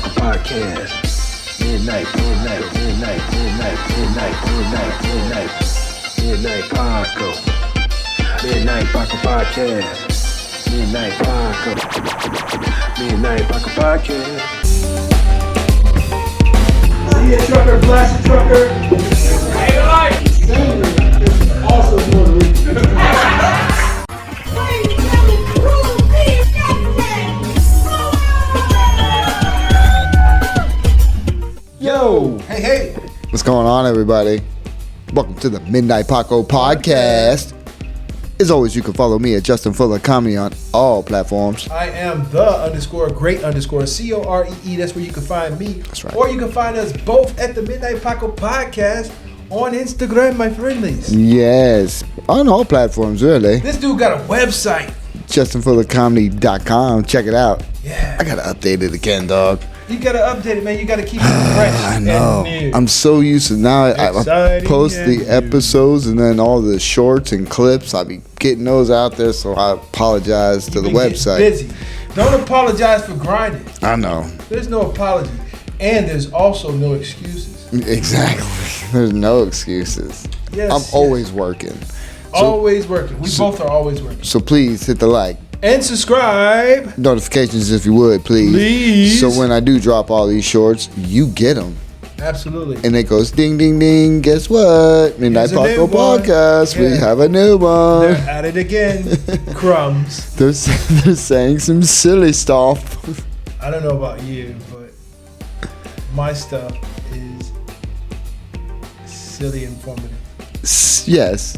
Paco Podcast. Midnight Paco. Midnight Paco Podcast. Midnight Paco Podcast. See a trucker, blast a trucker. Hey, life. It's also more Yo! Hey! What's going on, everybody? Welcome to the Midnight Paco Podcast. As always, you can follow me at Justin Fuller Comedy on all platforms. I am the_great_COREE. That's where you can find me. That's right. Or you can find us both at the Midnight Paco Podcast on Instagram, my friendlies. Yes, on all platforms, really. This dude got a website. JustinFullerComedy.com. Check it out. Yeah. I gotta update it again, dog. You gotta update it, man. You gotta keep it fresh. I know. And new. I'm so used to now. I post the episodes and then all the shorts and clips. I'll be getting those out there, so I apologize to the website. Busy. Don't apologize for grinding. I know. There's no apology, and there's also no excuses. Exactly. There's no excuses. Yes. I'm always working. Always working. We both are always working. So please hit the like. And subscribe. Notifications if you would, please. Please. So when I do drop all these shorts, you get them. Absolutely. And it goes ding, ding, ding. Guess what? Midnight Paco Podcast. Yeah. We have a new one. They're at it again. Crumbs. They're saying some silly stuff. I don't know about you, but my stuff is silly informative. Yes.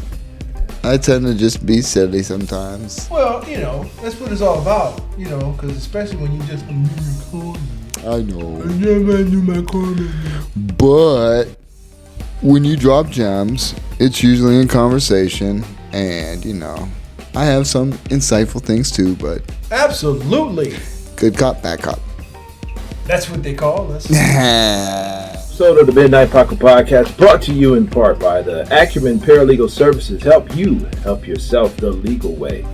I tend to just be silly sometimes. Well, you know, that's what it's all about. You know, because especially when you just I know. my But when you drop gems, it's usually in conversation. And, you know, I have some insightful things too, but Absolutely. good cop, bad cop. That's what they call us. Episode of the Midnight Paco Podcast brought to you in part by the Acumen Paralegal Services. Help you help yourself the legal way.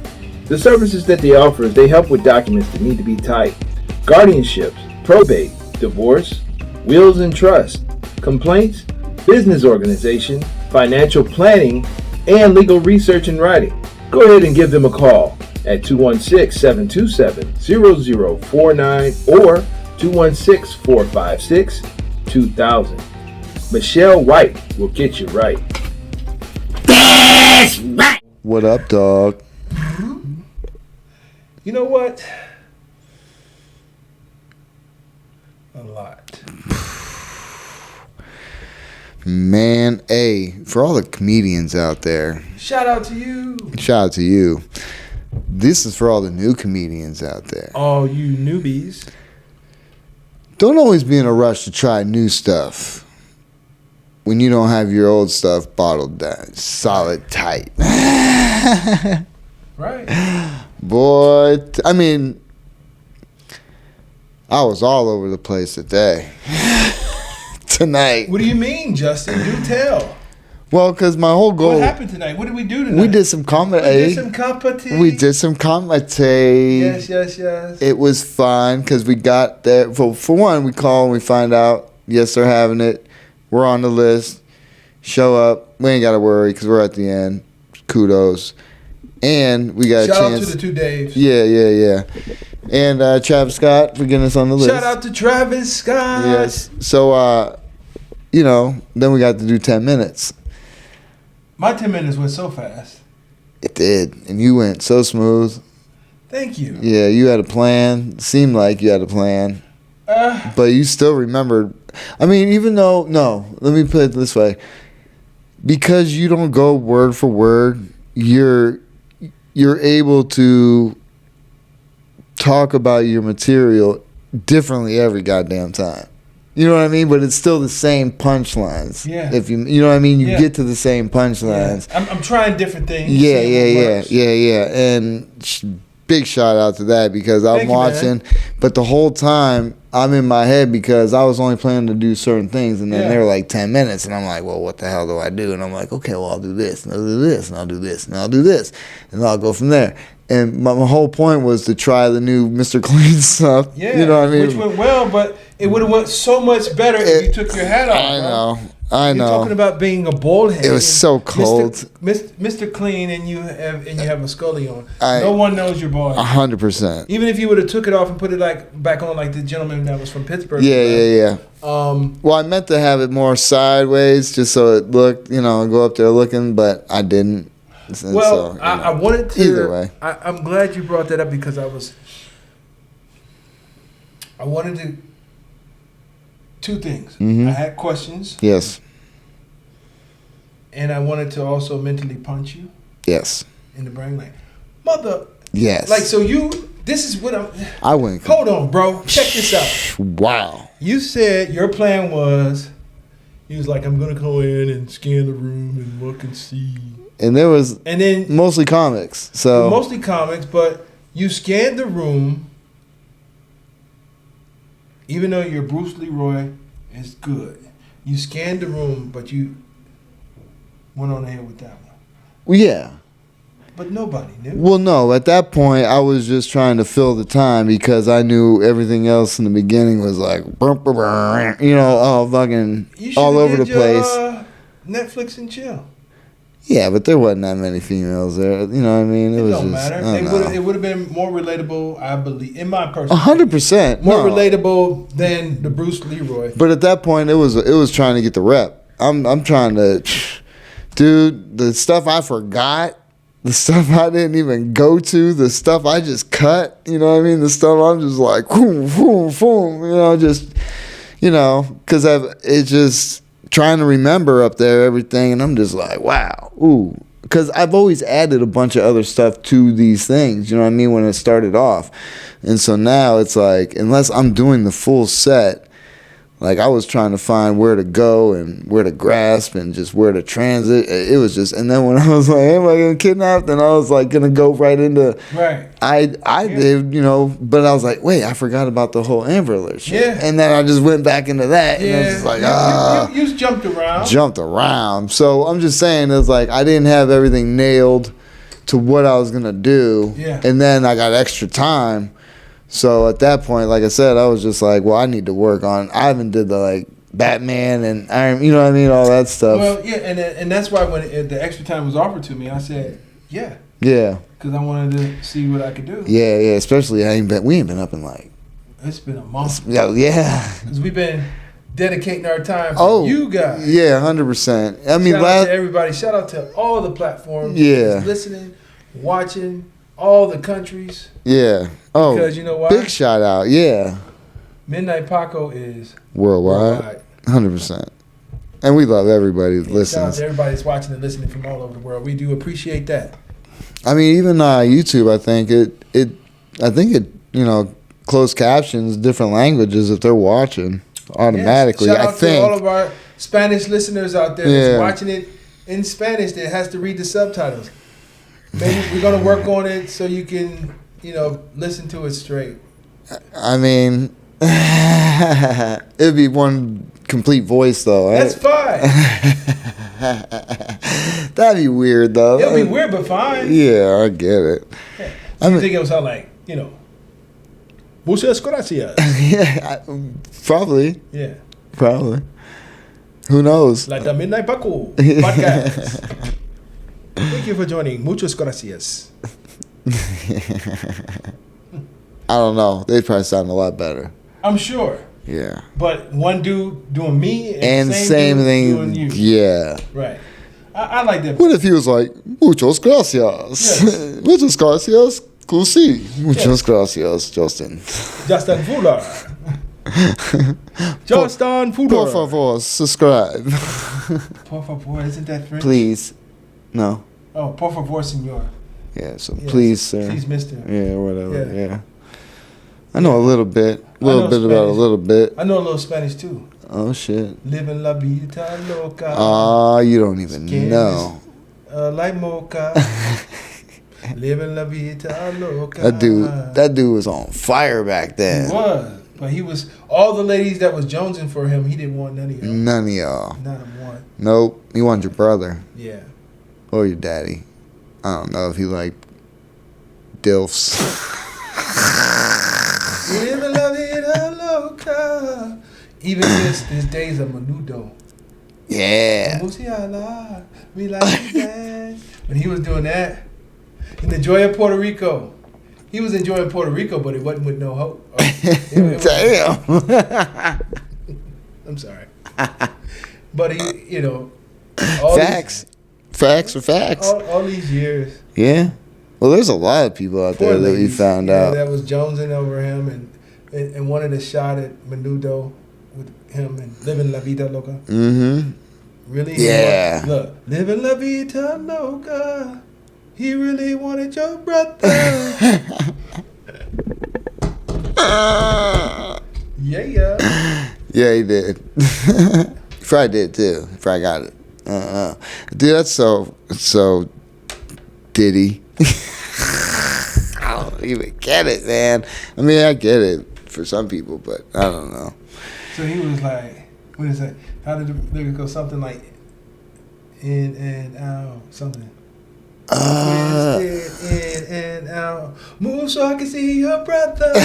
The services that they offer is they help with documents that need to be typed, guardianships, probate, divorce, wills and trust, complaints, business organization, financial planning, and legal research and writing. Go ahead and give them a call at 216-727-0049 or 216-456-2000. Michelle White will get you right. What up, dog? You know what? A lot. Man, for all the comedians out there, Shout out to you. shout out to you. This is for all the new comedians out there. All you newbies. Don't always be in a rush to try new stuff when you don't have your old stuff bottled down, solid tight. Right. Boy, I mean, I was all over the place today. Tonight. What do you mean, Justin? Do tell. Well, because my whole goal. What happened tonight? What did we do tonight? We did some comedy. We did some comedy. We did some comedy. Yes. It was fun because we got there. For one, we call and we find out, yes, they're having it. We're on the list. Show up. We ain't got to worry because we're at the end. Kudos. And we got Shout a chance. out to the two Daves. Yeah. And Travis Scott for getting us on the list. Shout out to Travis Scott. Yes. So, then we got to do 10 minutes. My 10 minutes went so fast. It did. And you went so smooth. Thank you. Yeah, you had a plan. Seemed like you had a plan. But you still remembered. I mean, even though, let me put it this way. Because you don't go word for word, you're able to talk about your material differently every goddamn time. You know what I mean? But it's still the same punchlines. Yeah. If you know what I mean? You Yeah. get to the same punchlines. Yeah. I'm trying different things. Yeah. seeing what works. And big shout out to that because I'm Thank you, watching. man. But the whole time, I'm in my head because I was only planning to do certain things, and then they were like 10 minutes, and I'm like, well, what the hell do I do? And I'm like, okay, well, I'll do this, and I'll do this, and I'll do this, and I'll do this, and I'll go from there. And my whole point was to try the new Mr. Clean stuff. Yeah, you know what I mean? Which went well, but it would have went so much better if you took your hat off. I know. You're talking about being a bald head. It was so cold. Mr. Clean, and you have a scully on. No one knows you're bald. 100%. Even if you would have took it off and put it back on like the gentleman that was from Pittsburgh. Yeah. Well, I meant to have it more sideways just so it looked, go up there looking, but I didn't. Well, I wanted to. Either way. I'm glad you brought that up because I wanted to. Two things. Mm-hmm. I had questions. Yes. And I wanted to also mentally punch you. Yes. In the brain, like, mother. Yes. Like, so this is what I went. Hold on, bro. Check this out. Wow. You said your plan was, you was like, I'm going to go in and scan the room and look and see. And then mostly comics. So mostly comics, but you scanned the room. Even though your Bruce Leroy is good, you scanned the room, but you went on ahead with that one. Well, yeah. But nobody knew. Well, no. At that point, I was just trying to fill the time because I knew everything else in the beginning was like, all fucking all over the place. Netflix and chill. Yeah, but there wasn't that many females there. You know what I mean? It was don't just, matter. It would have been more relatable, I believe, in my personal 100%. more relatable than the Bruce Leroy. But at that point, it was trying to get the rep. I'm trying to, dude. The stuff I forgot, the stuff I didn't even go to, the stuff I just cut. You know what I mean? The stuff I'm just like, boom, boom, boom. Because it's just. Trying to remember up there everything, and I'm just like, wow, ooh, because I've always added a bunch of other stuff to these things, you know what I mean, when it started off, and so now it's like, unless I'm doing the full set, like I was trying to find where to go and where to grasp and just where to transit. It was just, and then when I was like, am I gonna kidnap? Then I was like gonna go right into right. I did, but I was like, wait, I forgot about the whole Amber Alert shit. Yeah. And then I just went back into that, and I was just like, you jumped around. Jumped around. So I'm just saying, it's like I didn't have everything nailed to what I was gonna do. Yeah. And then I got extra time. So at that point, like I said, I was just like, well, I need to work on. I haven't did the Batman and Iron, you know what I mean, all that stuff. Well, yeah, and that's why when the extra time was offered to me, I said, yeah. Yeah. Because I wanted to see what I could do. Yeah. Especially we ain't been up in It's been a month. Yeah. Because we've been dedicating our time to you guys. Yeah, 100%. I mean, shout out to everybody. Shout out to all the platforms. Yeah. Listening, watching, all the countries. Yeah. Oh, because you know why? Big shout out. Yeah. Midnight Paco is worldwide. 100%. And we love everybody that listens. Shout out to everybody that's watching and listening from all over the world. We do appreciate that. I mean, even YouTube, I think it closed captions different languages if they're watching automatically. Shout out I think to all of our Spanish listeners out there that's watching it in Spanish that has to read the subtitles. Maybe we're gonna work on it so you can, listen to it straight. I mean, it'd be one complete voice though. That's fine. That'd be weird though. It'll be weird, but fine. Yeah, I get it. Yeah. So you think it would sound like, muchas gracias. Yeah, probably. Yeah. Probably. Who knows? Like the Midnight Paco Podcast. Thank you for joining. Muchas gracias. I don't know. They'd probably sound a lot better. I'm sure. Yeah. But one dude doing me and same thing doing you. Yeah. Right. I like that. What if he was like, muchas gracias? Yes. Muchas gracias, Cusi. Muchas gracias, Justin. Justin Fuller. Justin Fuller. Por favor, subscribe. Por favor, isn't that French? Please. No. Oh, por favor, senor. Yeah, so please, sir. Please, mister. Yeah, whatever, yeah. I know a little bit. A little bit about a little bit. I know a little Spanish, too. Oh, shit. Living la vida loca. Oh, you don't even know. Like mocha. Living la vida loca. That dude was on fire back then. He was. But he was all the ladies that was jonesing for him. He didn't want none of y'all. None of y'all. None of one. Nope. He wanted your brother. Yeah. Or your daddy. I don't know if he liked DILFs. Even his days of Menudo. Yeah. When he was doing that, in the Joy of Puerto Rico, he was enjoying Puerto Rico, but it wasn't with no hope. Damn. I'm sorry. But he, facts. Facts are facts. All these years. Yeah. Well, there's a lot of people out there that we found out. That was jonesing over him and wanted a shot at Menudo with him and living La Vida Loca. Mm-hmm. Really? Yeah. Look, living La Vida Loca. He really wanted your brother. Yeah. Yeah, he did. He probably did too. He probably got it. Dude, that's so Diddy. I don't even get it, man. I mean, I get it for some people, but I don't know. So he was like, what is that? How did the lyrics go? Something like in and out, something. In and out. Move so I can see your brother. Is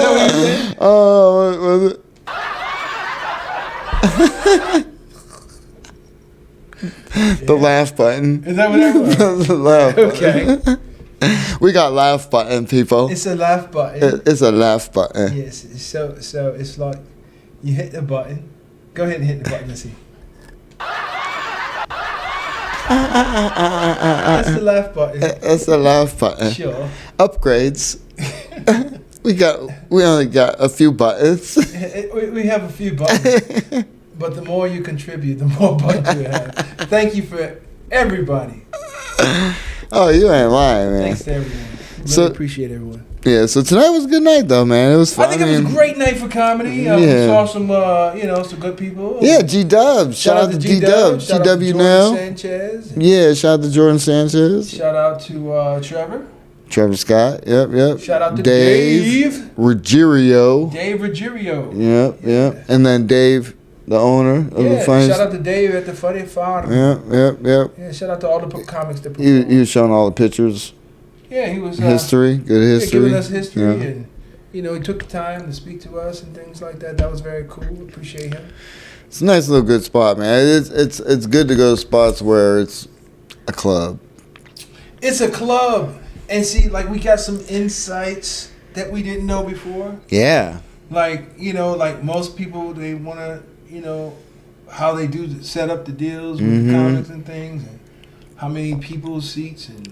that what you said? Oh, what was it? The laugh button. Is that what that was? The laugh Okay. button. We got laugh button, people. It's a laugh button. It's a laugh button. Yes. So it's like you hit the button. Go ahead and hit the button and see. That's the laugh button. That's the laugh button. Sure. Upgrades. We only got a few buttons. We have a few buttons, but the more you contribute, the more buttons you have. Thank you for everybody. Oh, you ain't lying, man. Thanks to everyone. Really appreciate everyone. Yeah, so tonight was a good night, though, man. It was fun. I think it was a great night for comedy. We saw some, some good people. Yeah, G-Dubs. Shout out to G-Dubs. Shout out to now. Jordan Sanchez. Yeah, shout out to Jordan Sanchez. Shout out to Trevor. Trevor Scott. Yep. Shout out to Dave Ruggiero. Dave Ruggiero. Yep. And then Dave, the owner of the Funny. Shout out to Dave at the Funny Farm. Yep. Yeah, shout out to all the comics that he was showing all the pictures. Yeah, he was good history. Giving us history, and he took the time to speak to us and things like that. That was very cool. Appreciate him. It's a nice little good spot, man. It's good to go to spots where it's a club. It's a club, and see, like we got some insights that we didn't know before. Yeah. Like like most people, they want to how they do set up the deals with the comics and things, and how many people's seats and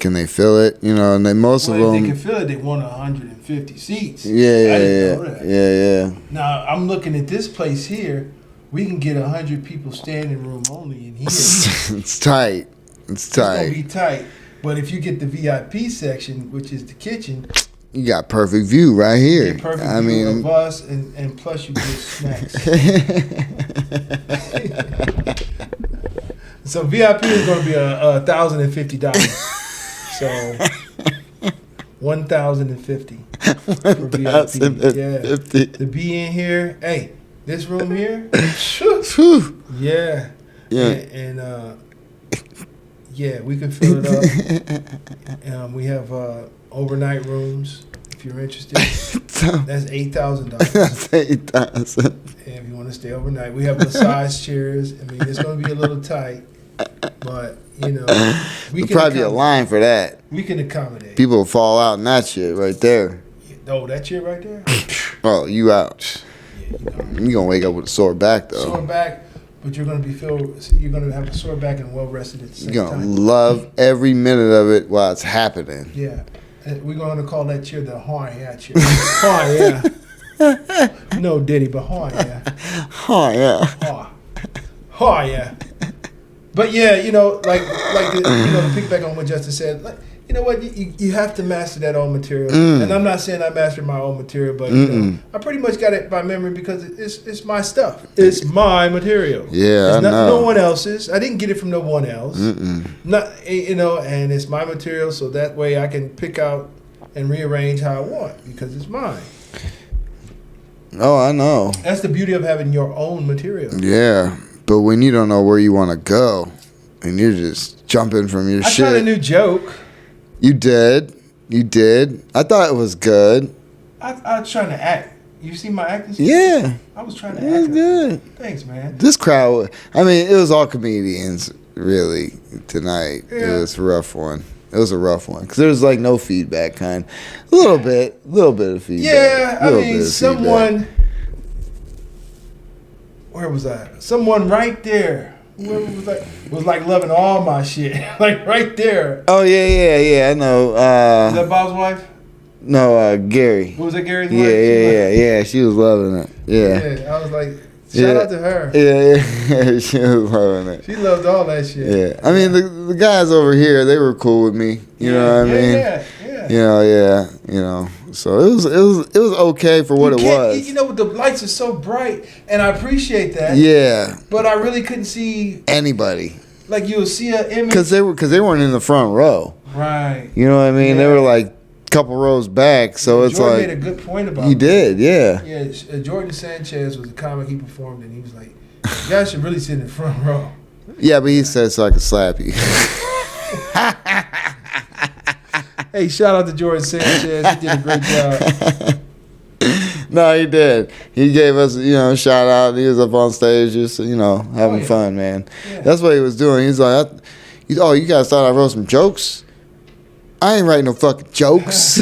can they fill it? And then most of them. If they can fill it, they want 150 seats. Yeah. Now I'm looking at this place here. We can get 100 people standing room only in here. It's tight. It's gonna be tight. But if you get the VIP section, which is the kitchen, you got perfect view right here. You get perfect view of us, and plus you get snacks. So VIP is going to be $1,050. So 1,050 for VIP. Yeah. To be in here, hey, this room here, yeah. And we can fill it up. We have overnight rooms. If you're interested, that's $8,000. That's $8,000. If you want to stay overnight, we have massage chairs. I mean, it's going to be a little tight, but we can probably be a line for that. We can accommodate. People will fall out in that shit right there. Oh, that chair right there. Oh, you out? Yeah, you're gonna wake up with a sore back though. Sore back, but you're gonna You're gonna have a sore back and well rested at the same time. You're gonna love every minute of it while it's happening. Yeah. We're going to call that chair the Horn chair. Horn, no Diddy, but Horn, Horn, But yeah, to pick back on what Justin said, you know what? You have to master that own material. And I'm not saying I mastered my own material, but you know, I pretty much got it by memory because it's my stuff. It's my material. Yeah, it's not no one else's. I didn't get it from no one else. Not, you know, and it's my material, so that way I can pick out and rearrange how I want because it's mine. Oh, I know. That's the beauty of having your own material. Yeah, but when you don't know where you want to go, and you're just jumping from your shit. I tried a new joke. You did. I thought it was good. I was trying to act. You see my acting? Yeah. I was trying to act. It was good. Thanks, man. This crowd, I mean, it was all comedians, really, tonight. Yeah. It was a rough one. It was a rough one. Because there was, like, no feedback, kind. A little bit of feedback. Yeah, I mean, someone... Where was I? Someone right there. Whoever was like loving all my shit. Like, right there. Oh, yeah, I know. Is that Bob's wife? No, Gary. Was that Gary's wife? Yeah. She was loving it. Yeah. I was like, shout out to her. Yeah. She was loving it. She loved all that shit. Yeah. I mean, the guys over here, they were cool with me. You know what I mean? Yeah. You know. So it was okay for what it was. You know, the lights are so bright, and I appreciate that. Yeah. But I really couldn't see anybody. Like you'll see an image because they weren't in the front row. Right. You know what I mean? Yeah. They were like couple rows back, so it's Jordan like made a good point about he did, yeah. Yeah, Jordan Sanchez was a comic he performed, and he was like, "You guys should really sit in the front row." Yeah, but he said so I could slap you. Hey, shout out to Jordan Sanchez. He did a great job. No, he did. He gave us, shout out. He was up on stage, just having fun, man. Yeah. That's what he was doing. He's like, you guys thought I wrote some jokes? I ain't writing no fucking jokes.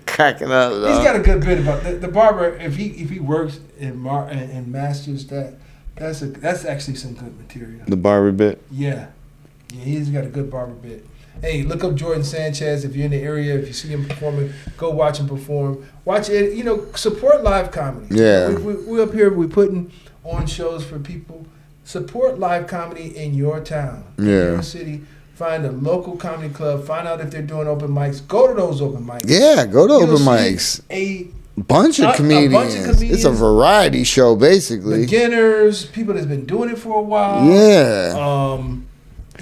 Cracking up. Though. He's got a good bit about the barber. If he works and masters that's actually some good material. The barber bit. Yeah, he's got a good barber bit. Hey, look up Jordan Sanchez if you're in the area. If you see him performing, go watch him perform. Watch it. Support live comedy. Yeah. We up here. We putting on shows for people. Support live comedy in your town. Yeah. In your city. Find a local comedy club. Find out if they're doing open mics. Go to those open mics. Yeah, go to open mics. A bunch of comedians. It's a variety show, basically. Beginners, people that's been doing it for a while. Yeah.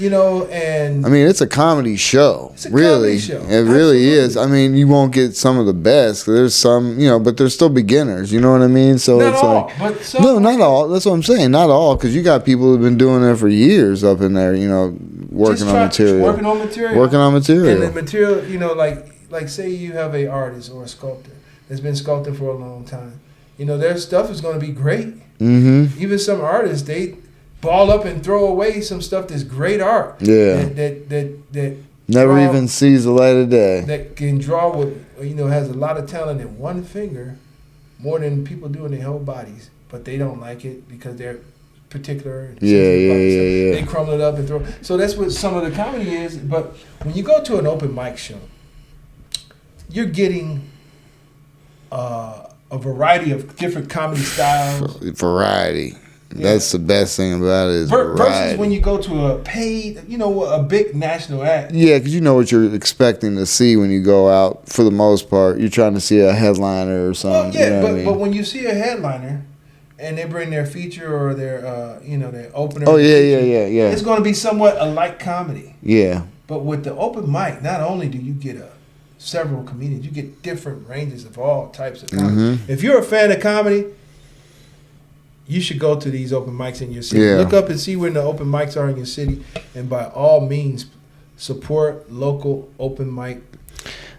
And I mean, it's a comedy show. It's a really, comedy show. It really is. I mean, you won't get some of the best. There's some, but they're still beginners. You know what I mean? So not it's all, like, but some, no, not all. That's what I'm saying. Not all, because you got people who've been doing it for years up in there. Working on material. And the material, like say you have a artist or a sculptor that's been sculpting for a long time. Their stuff is going to be great. Mm-hmm. Even some artists, they ball up and throw away some stuff that's great art. Yeah. That never even sees the light of day. That can draw with, has a lot of talent in one finger, more than people do in their whole bodies. But they don't like it because they're particular. Yeah. They crumble it up and throw. So that's what some of the comedy is. But when you go to an open mic show, you're getting a variety of different comedy styles. Variety. Yeah. That's the best thing about it is versus when you go to a paid, a big national act. Yeah, because you know what you're expecting to see when you go out. For the most part, you're trying to see a headliner or something. Well, yeah, but when you see a headliner and they bring their feature or their their opener. Oh yeah. It's going to be somewhat a light comedy. Yeah. But with the open mic, not only do you get several comedians, you get different ranges of all types of comedy. Mm-hmm. If you're a fan of comedy, you should go to these open mics in your city. Yeah. Look up and see when the open mics are in your city, and by all means, support local open mic.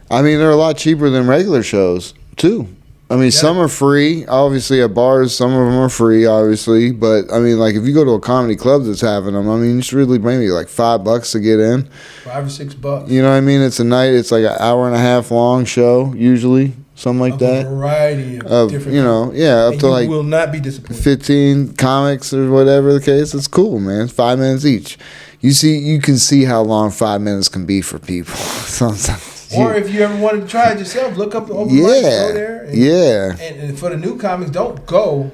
I mean, they're a lot cheaper than regular shows too. I mean, some are free, obviously at bars. Some of them are free, obviously. But I mean, like if you go to a comedy club that's having them, I mean, it's really maybe like $5 to get in. $5 or $6. You know what I mean? It's a night. It's like an hour and a half long show usually. Something like that. A variety of different. Up to like. You will not be disappointed. 15 comics or whatever the case. It's cool, man. It's 5 minutes each. You can see how long 5 minutes can be for people. Sometimes. Or if you ever wanted to try it yourself, look up the open mic, go there. And for the new comics, don't go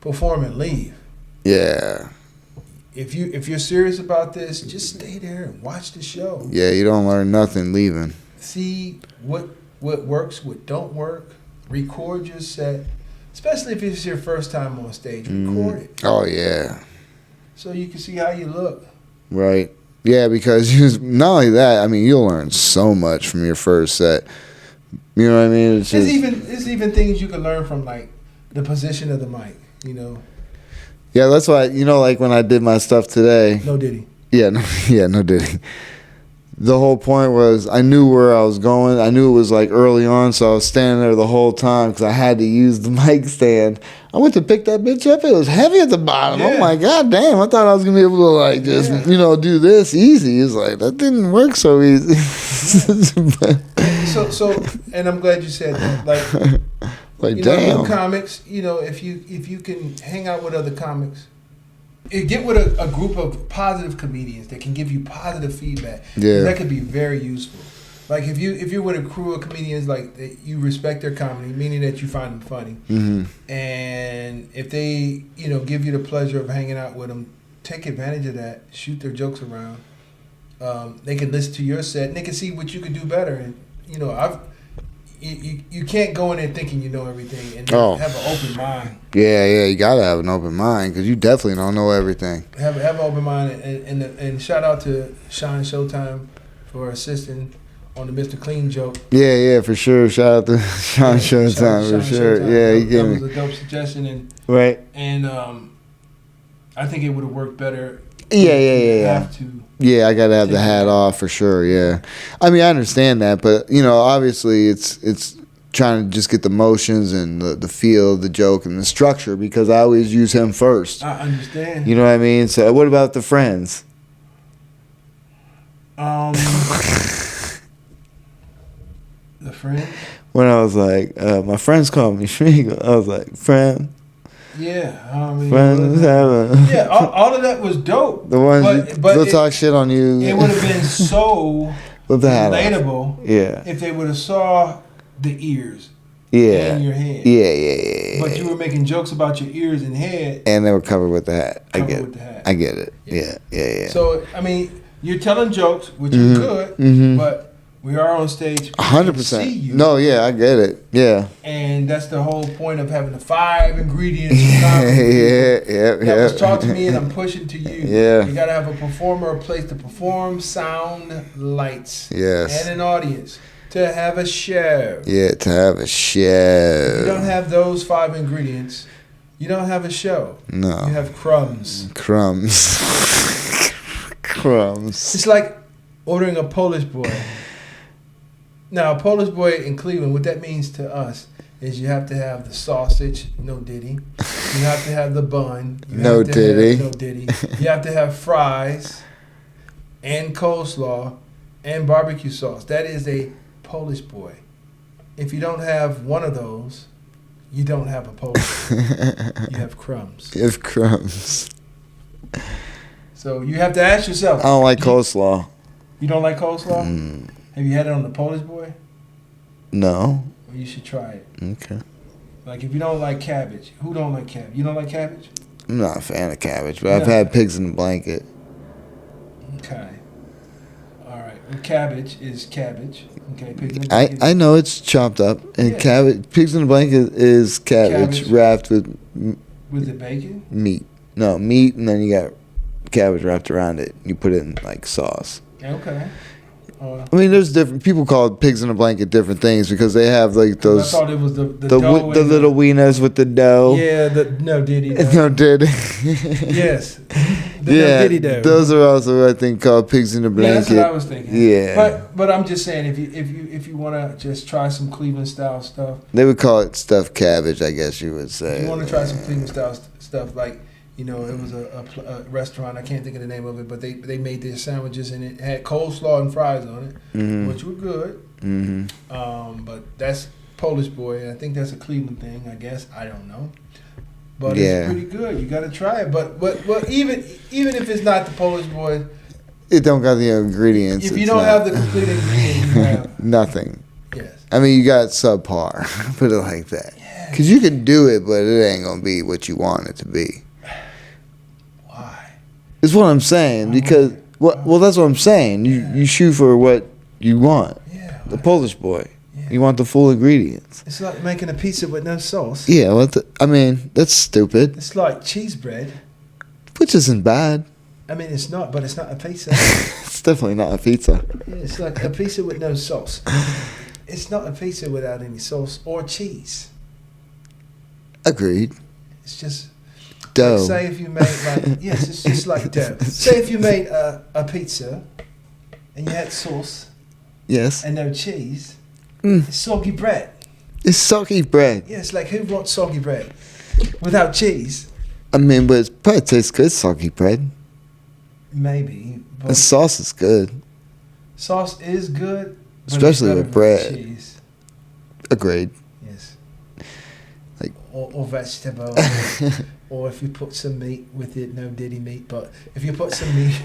perform and leave. Yeah. if you're serious about this, just stay there and watch the show. Yeah, you don't learn nothing leaving. See what works, what don't work. Record your set, especially if it's your first time on stage. Record it. Oh yeah. So you can see how you look. Right. Yeah, because not only that, I mean, you'll learn so much from your first set. You know what I mean? It's even things you can learn from, like the position of the mic. You know. Yeah, that's why, like when I did my stuff today. No Diddy. Yeah, no Diddy. The whole point was I knew where I was going. I knew it was like early on, so I was standing there the whole time because I had to use the mic stand. I went to pick that bitch up. It was heavy at the bottom. Yeah. Oh my god damn! I thought I was gonna be able to like just do this easy. It's like that didn't work so easy. So, and I'm glad you said that. Like damn. New comics. If you can hang out with other comics. Get with a group of positive comedians that can give you positive feedback. Yeah, that could be very useful. Like if you're with a crew of comedians like that, you respect their comedy, meaning that you find them funny, and if they give you the pleasure of hanging out with them, take advantage of that. Shoot their jokes around. They can listen to your set and they can see what you can do better. And you can't go in there thinking you know everything and have an open mind. Yeah, you gotta have an open mind because you definitely don't know everything. Have an open mind and shout out to Sean Showtime for assisting on the Mr. Clean joke. Yeah, for sure. Shout out to Sean Showtime for sure. Showtime. Yeah, he gave that me was a dope suggestion and I think it would have worked better. Yeah. Have to. Yeah, I gotta have the hat off for sure. Yeah, I mean I understand that, but obviously it's trying to just get the motions and the feel of the joke and the structure because I always use him first. I understand. You know what I mean? So what about the friends? The friend. When I was like, my friends called me Schmiegel, I was like, friend. Yeah, I mean, friends all of that was dope. The ones they'll talk shit on you. It would have been so relatable. Yeah. If they would have saw the ears. Yeah. In your head. Yeah. But you were making jokes about your ears and head. And they were covered with the hat. I get it. Yeah. So I mean, you're telling jokes, which you could, but we are on stage. 100%. No, yeah, I get it. Yeah. And that's the whole point of having the 5 ingredients. Yeah. That was taught to me, and I'm pushing to you. Yeah. You got to have a performer, a place to perform, sound, lights. Yes. And an audience. To have a show. Yeah, to have a show. If you don't have those 5 ingredients, you don't have a show. No. You have crumbs. Crumbs. It's like ordering a Polish boy. Now, a Polish boy in Cleveland, what that means to us is you have to have the sausage, no Diddy. You have to have the bun. No Diddy. No Diddy. You have to have fries and coleslaw and barbecue sauce. That is a Polish boy. If you don't have one of those, you don't have a Polish boy. You have crumbs. You have crumbs. So you have to ask yourself. I don't like coleslaw. You don't like coleslaw? Have you had it on the Polish boy? No. Well, you should try it. Okay. Like if you don't like cabbage, who don't like cabbage? You don't like cabbage? I'm not a fan of cabbage, but I've had pigs in a blanket. Okay. All right. Well, cabbage is cabbage. Okay. Pigs in a blanket. I know it's chopped up, and cabbage. Pigs in a blanket is cabbage wrapped with the bacon. Meat. No meat, and then you got cabbage wrapped around it. You put it in like sauce. Okay. I mean, there's different people call pigs in a blanket different things because they have like those. I thought it was the little wieners with the dough. Yeah, no Diddy. No Diddy. Yes. No Diddy dough. Those are also I think called pigs in a blanket. Yeah, that's what I was thinking. Yeah. But I'm just saying if you want to just try some Cleveland style stuff. They would call it stuffed cabbage, I guess you would say. If you want to try some Cleveland style stuff like. It was a restaurant. I can't think of the name of it, but they made their sandwiches and it had coleslaw and fries on it, which were good. But that's Polish boy. I think that's a Cleveland thing. I guess I don't know, but it's pretty good. You got to try it. But even if it's not the Polish boy, it don't got the ingredients. If you don't have the complete ingredients, you have nothing. Yes. I mean, you got subpar. Put it like that. Because you can do it, but it ain't gonna be what you want it to be. Is what I'm saying. Because well, that's what I'm saying. You shoot for what you want. Yeah. The Polish boy. Yeah. You want the full ingredients. It's like making a pizza with no sauce. Yeah. I mean, that's stupid. It's like cheese bread. Which isn't bad. I mean, it's not, but it's not a pizza. It's definitely not a pizza. Yeah, it's like a pizza with no sauce. It's not a pizza without any sauce or cheese. Agreed. It's just dough. Like, say if you made yes, it's just like dough. Say if you made a pizza and you had sauce. Yes. And no cheese. It's soggy bread. It's soggy bread. Yeah, it's like who wants soggy bread without cheese? I mean, but it probably tastes good, soggy bread. Maybe. But the sauce is good. Sauce is good. Especially with bread. Cheese. Agreed. Yes. Like or vegetable. Or if you put some meat with it, no diddy meat, but if you put some meat.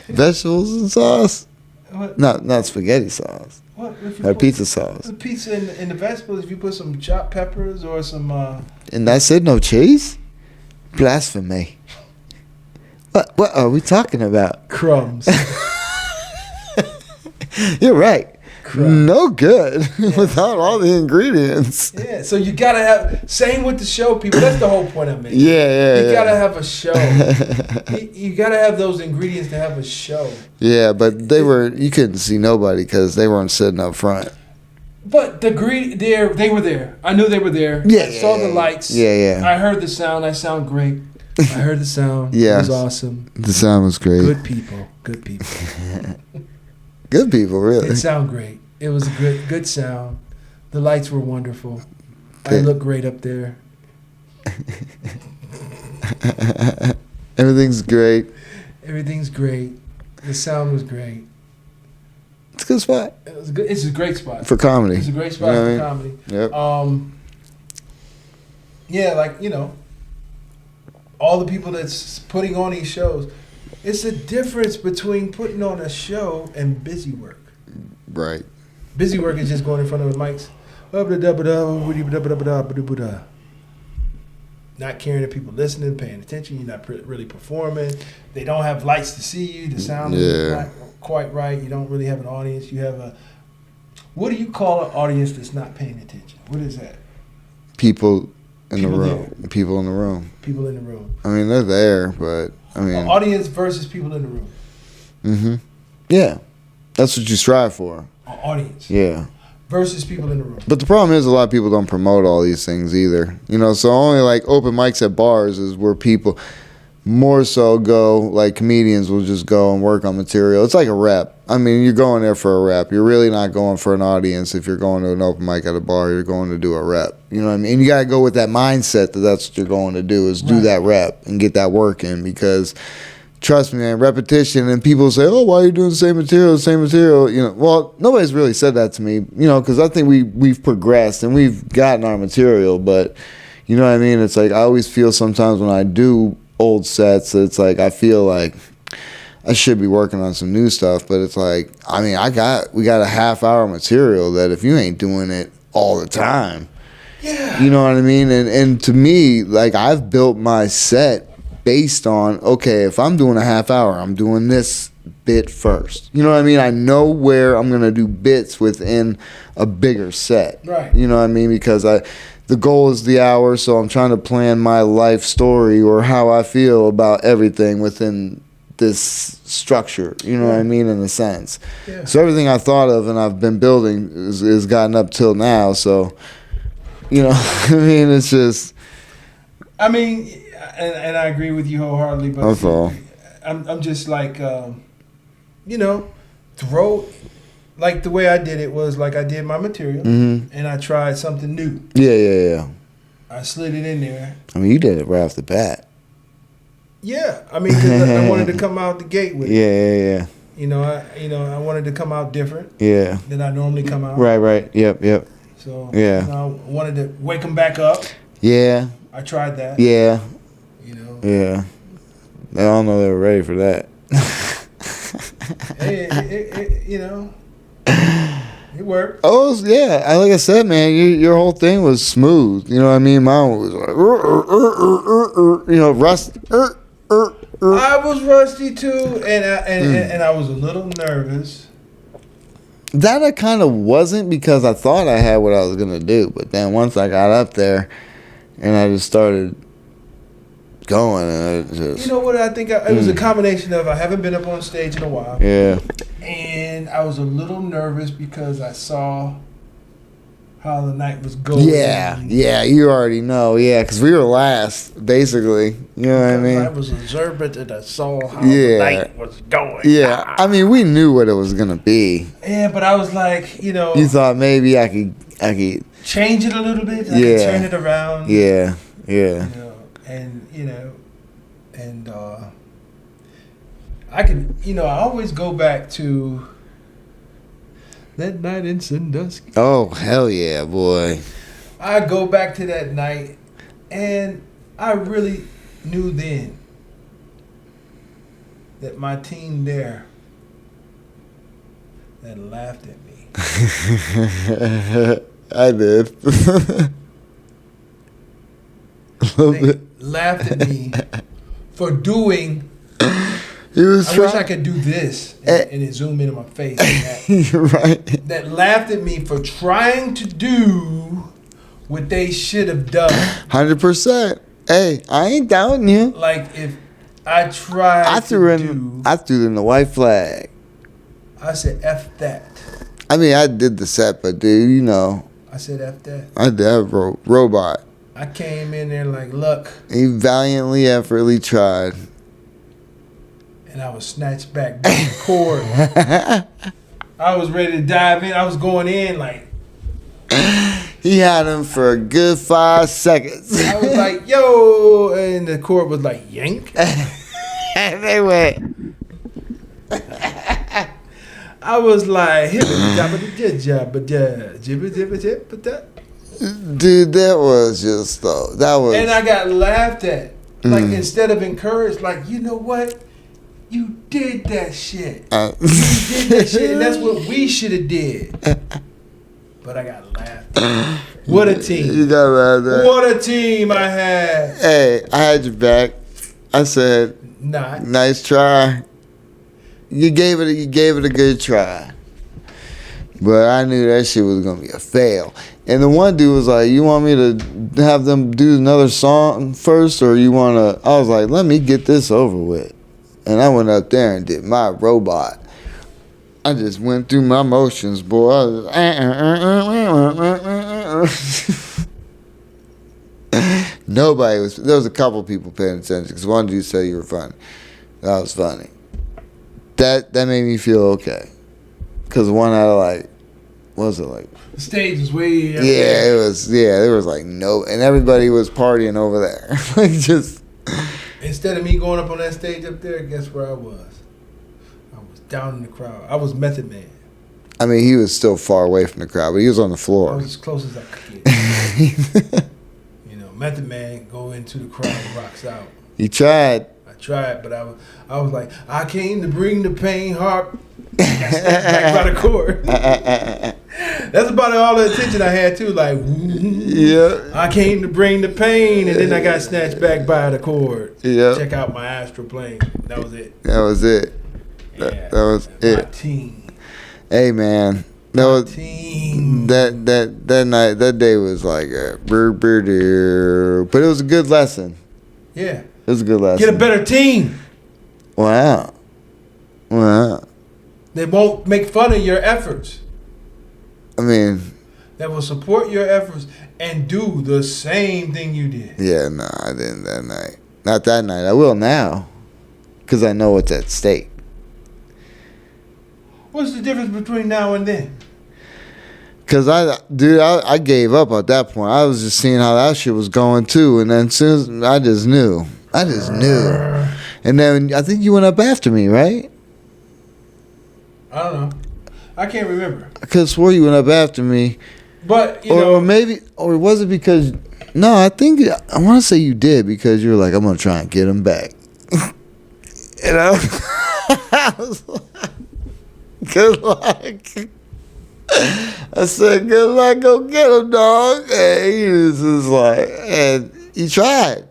Vegetables and sauce? What? Not spaghetti sauce. What? If you or put pizza sauce. The pizza in the vegetables, if you put some chopped peppers or some... And that's it? No cheese? Blasphemy. What are we talking about? Crumbs. You're right. No good without all the ingredients. Yeah, so you gotta have, same with the show, people. That's the whole point I'm making. You gotta have a show. you gotta have those ingredients to have a show. Yeah, but you couldn't see nobody because they weren't sitting up front. But they were there. I knew they were there. Yeah, I saw the lights. Yeah. I heard the sound. I sound great. I heard the sound. Yeah. It was awesome. The sound was great. Good people. Good people, really. It sounded great. It was a good sound. The lights were wonderful. I looked great up there. Everything's great. Everything's great. The sound was great. It's a good spot. It's a great spot for comedy. It's a great spot for comedy. Yep. Yeah, like, you know, all the people that's putting on these shows. It's a difference between putting on a show and busy work. Right. Busy work is just going in front of the mics. Not caring if people listening, paying attention. You're not really performing. They don't have lights to see you. The sound is not quite right. You don't really have an audience. You have what do you call an audience that's not paying attention? What is that? People in the room. People in the room. People in the room. I mean, they're there, but I mean, audience versus people in the room. Mm-hmm. Yeah, that's what you strive for. Audience. Yeah. Versus people in the room. But the problem is a lot of people don't promote all these things either. You know, so only like open mics at bars is where people more so go, like comedians will just go and work on material. It's like a rep. I mean, you're going there for a rep. You're really not going for an audience. If you're going to an open mic at a bar, you're going to do a rep. You know what I mean? And you got to go with that mindset that that's what you're going to do is do that rep and get that work in because trust me, man, repetition, and people say, oh, why are you doing the same material? You know, well, nobody's really said that to me, you know, because I think we've progressed and we've gotten our material, but you know what I mean? It's like I always feel sometimes when I do old sets, it's like I feel like I should be working on some new stuff, but it's like, I mean, we got a half-hour material that if you ain't doing it all the time, you know what I mean? And to me, like I've built my set based on, okay, if I'm doing a half hour, I'm doing this bit first. You know what I mean? I know where I'm going to do bits within a bigger set. Right. You know what I mean? Because the goal is the hour, so I'm trying to plan my life story or how I feel about everything within this structure. You know what I mean? In a sense. Yeah. So everything I thought of and I've been building is gotten up till now. So, you know, I mean, it's just... I mean... And I agree with you wholeheartedly, but that's all. I'm just like, you know, like the way I did it was like I did my material and I tried something new. Yeah. I slid it in there. I mean, you did it right off the bat. Yeah, I mean, 'cause I wanted to come out the gate with it. Yeah. You know, I wanted to come out different. Yeah. Than I normally come out. Right. Yep. So yeah, I wanted to wake them back up. Yeah. I tried that. Yeah. You know. Yeah. I don't know they were ready for that. Hey, you know, it worked. Oh yeah, like I said, man, your whole thing was smooth. You know what I mean? Mine was like, you know, rust. I was rusty too, and I was a little nervous. That I kind of wasn't because I thought I had what I was gonna do, but then once I got up there, and I just started going, and you know what? I think it was a combination of I haven't been up on stage in a while. Yeah. And I was a little nervous because I saw how the night was going. Yeah, you already know. Yeah, because we were last, basically. You know what I mean? I was observant and I saw how the night was going. Yeah, I mean, we knew what it was gonna be. Yeah, but I was like, you thought maybe I could change it a little bit. I could turn it around. Yeah. And I can, I always go back to that night in Sandusky. Oh, hell yeah, boy. I go back to that night, and I really knew then that my team there that laughed at me. I did. They laughed at me for doing. I wish I could do this and it zoom into my face. You're right. That laughed at me for trying to do what they should have done. 100%. Hey, I ain't doubting you. Like if I tried I threw in the white flag. I said F that. I mean, I did the set, but dude, I said F that. I did a robot. I came in there like, look. He valiantly, effortly tried. And I was snatched back by the cord. I was ready to dive in. I was going in like. He had him for a good 5 seconds. I was like, yo. And the cord was like, yank. And they went. I was like, dude, that was just that was. And I got laughed at. Like instead of encouraged, like, you know what? You did that shit. You did that shit, and that's what we should have did. But I got laughed at. What a team. You got laughed at. What a team I had. Hey, I had your back. I said, nice try. You gave it a good try. But I knew that shit was gonna be a fail. And the one dude was like, you want me to have them do another song first, or you wanna? I was like, let me get this over with. And I went up there and did my robot. I just went through my motions, boy. I was Nobody was. There was a couple people paying attention because one dude said you were funny. That was funny. That made me feel okay. Because one out of what was it like? The stage was way up there. There was like no, and everybody was partying over there. Like just. Instead of me going up on that stage up there, guess where I was? I was down in the crowd. I was Method Man. I mean, he was still far away from the crowd, but he was on the floor. I was as close as I could get. Method Man go into the crowd and rocks out. He tried. I tried, but I was like, I came to bring the pain, harp. Back by the cord. That's about all the attention I had too. Like, yeah. I came to bring the pain, and then I got snatched back by the cord. Yeah. Check out my astral plane. That was it. That was it. Yeah. That was it. My team. Hey man, that team. That night, that day was like but it was a good lesson. Yeah. It was a good lesson. Get a better team. Wow. They won't make fun of your efforts. I mean, they will support your efforts and do the same thing you did. Yeah, no, I didn't that night. Not that night. I will now, because I know what's at stake. What's the difference between now and then? Because I gave up at that point. I was just seeing how that shit was going too, and then soon as I just knew. And then I think you went up after me, right? I don't know. I can't remember. I could have swore you went up after me. But, or was it because... No, I want to say you did because you were like, I'm going to try and get him back. I was like, good luck. I said, good luck, go get him, dog. And he was just like, and he tried.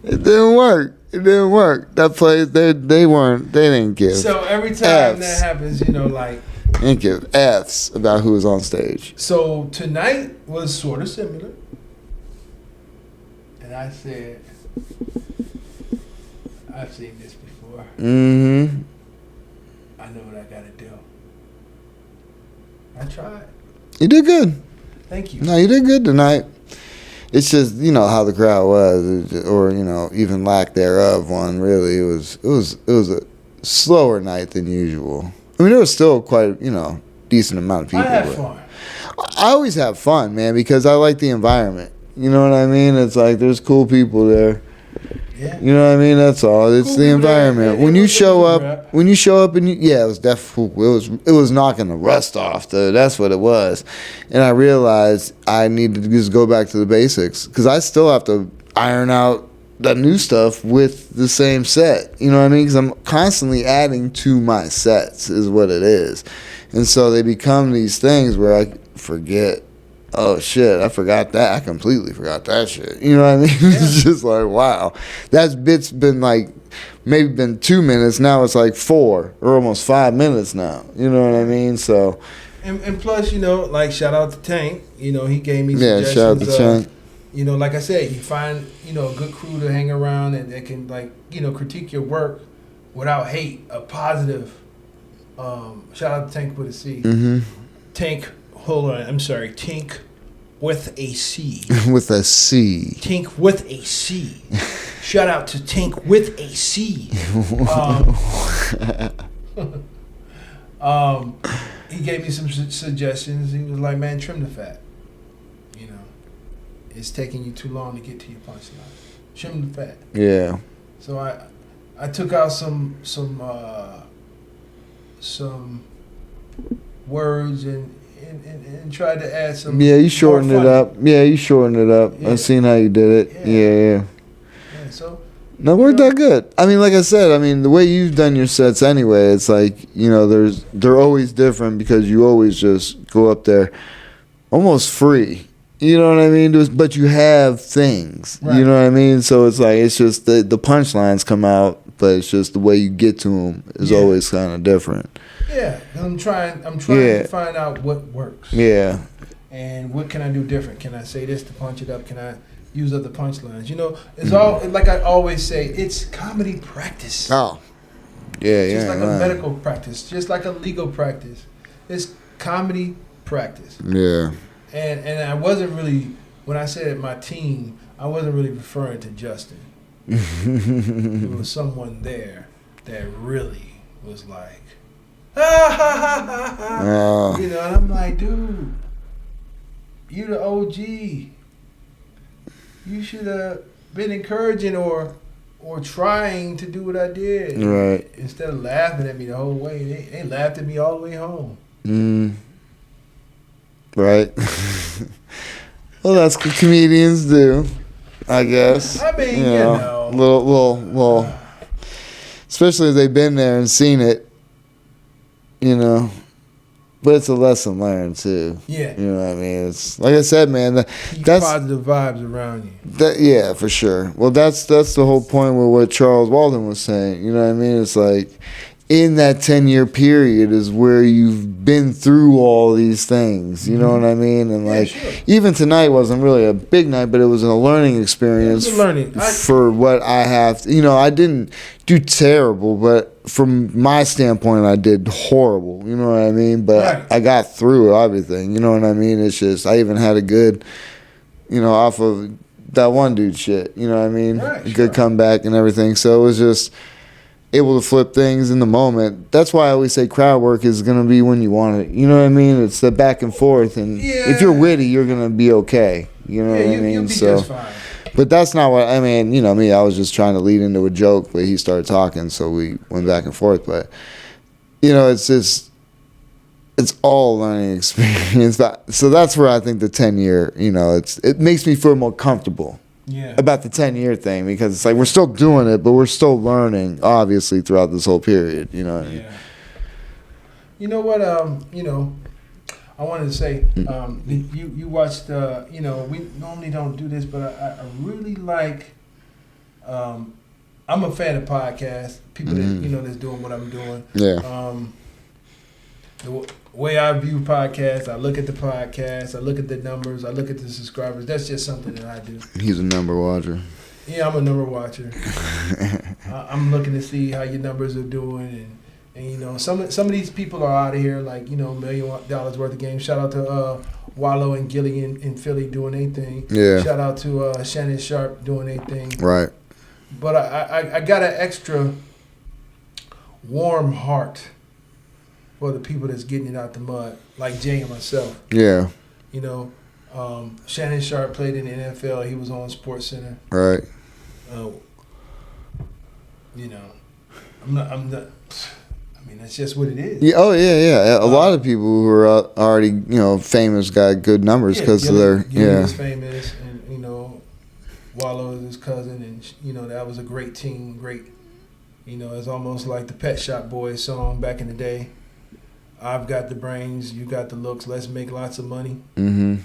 It didn't work. That place, they didn't give. So every time Fs. that happens, you know, like. They didn't give F's about who was on stage. So tonight was sort of similar. And I said, I've seen this before. Mm-hmm. I know what I gotta do. I tried. You did good. Thank you. No, you did good tonight. It's just, you know, how the crowd was, or, you know, even lack thereof. One really, it was a slower night than usual. I mean, there was still quite, you know, decent amount of people. I had fun. I always have fun, man, because I like the environment. You know what I mean? It's like there's cool people there. Yeah. You know what I mean? That's all. It's Cool the environment. there. When you show Rap. up, and it was definitely it was knocking the rust off, though. That's what it was. And I realized I needed to just go back to the basics because I still have to iron out that new stuff with the same set. You know what I mean? Because I'm constantly adding to my sets is what it is. And so they become these things where I forget, oh shit, I forgot that. I completely forgot that shit. You know what I mean? Yeah. It's just like, wow. That bit's been like, maybe been 2 minutes. Now it's like 4 or almost 5 minutes now. You know what I mean? So. And plus, you know, like shout out to Tank. You know, he gave me suggestions. Yeah, shout out to Tank. You know, like I said, you find, you know, a good crew to hang around and that can, like, you know, critique your work without hate. A positive. Shout out to Tank with a C. Mm-hmm. Tank, hold on, I'm sorry. Tank with a C. With a C. Tank with a C. Shout out to Tank with a C. He gave me some suggestions. He was like, man, trim the fat. You know, it's taking you too long to get to your punchline. Trim the fat. Yeah. So I took out some words and tried to add some. Yeah, you shortened it up. Yeah, you shortened it up. Yeah. I've seen how you did it. Yeah. Yeah, so. No, it worked out good. I mean, like I said, the way you've done your sets anyway, it's like, you know, they're always different because you always just go up there almost free. You know what I mean? But you have things. Right. You know what I mean? So it's like, it's just the punchlines come out, but it's just the way you get to them is always kind of different. Yeah, I'm trying to find out what works. Yeah. And what can I do different? Can I say this to punch it up? Can I use other punchlines? You know, it's all, like I always say, it's comedy practice. Oh. Yeah, just like a medical practice, just like a legal practice. It's comedy practice. Yeah. And I wasn't really, when I said my team, I wasn't really referring to Justin. There was someone there that really was like, ha ha ha ha ha. You know, and I'm like, dude, you the OG. You should have been encouraging or trying to do what I did. Right. Instead of laughing at me the whole way. They laughed at me all the way home. Right. Well, that's what comedians do, I guess. I mean, you know. Little, especially if they've been there and seen it, you know. But it's a lesson learned, too. Yeah. You know what I mean? It's like I said, man. Keep that's positive vibes around you. Yeah, for sure. Well, that's the whole point with what Charles Walden was saying. You know what I mean? It's like, in that 10-year period is where you've been through all these things. You know what I mean? And like, sure. Even tonight wasn't really a big night, but it was a learning experience. For what I have. You know, I didn't do terrible, but from my standpoint, I did horrible. You know what I mean? But I got through everything. You know what I mean? It's just, I even had a good, you know, off of that one dude shit. You know what I mean? Right, good comeback and everything. So it was just able to flip things in the moment. That's why I always say crowd work is going to be when you want it. You know what I mean? It's the back and forth. And if you're witty, you're going to be okay. You know what I mean? You'll be just fine. But that's not what, I mean, you know me, I was just trying to lead into a joke, but he started talking, so we went back and forth. But, you know, it's just, it's all a learning experience. So that's where I think the 10-year, you know, it makes me feel more comfortable. Yeah. About the 10-year thing, because it's like we're still doing it, but we're still learning, obviously, throughout this whole period. You know what I mean? You know what? You know, I wanted to say, you watched. You know, we normally don't do this, but I really like I'm a fan of podcasts. People that that's doing what I'm doing. Yeah. The way I view podcasts, I look at the podcast, I look at the numbers, I look at the subscribers. That's just something that I do. He's a number watcher. Yeah, I'm a number watcher. I'm looking to see how your numbers are doing, and some of these people are out of here, like $1 million worth of games. Shout out to Wallow and Gillian in Philly doing their thing. Yeah. Shout out to Shannon Sharp doing their thing. Right. But I got an extra warm heart for the people that's getting it out the mud, like Jay and myself. Yeah. Shannon Sharp played in the NFL. He was on SportsCenter. Right. I'm not. I mean, that's just what it is. Yeah. Oh yeah. A lot of people who are already famous got good numbers because of their Gillian's famous, and Wallow is his cousin, and that was a great team. Great. It's almost like the Pet Shop Boys song back in the day. I've got the brains, you got the looks. Let's make lots of money. Mm-hmm.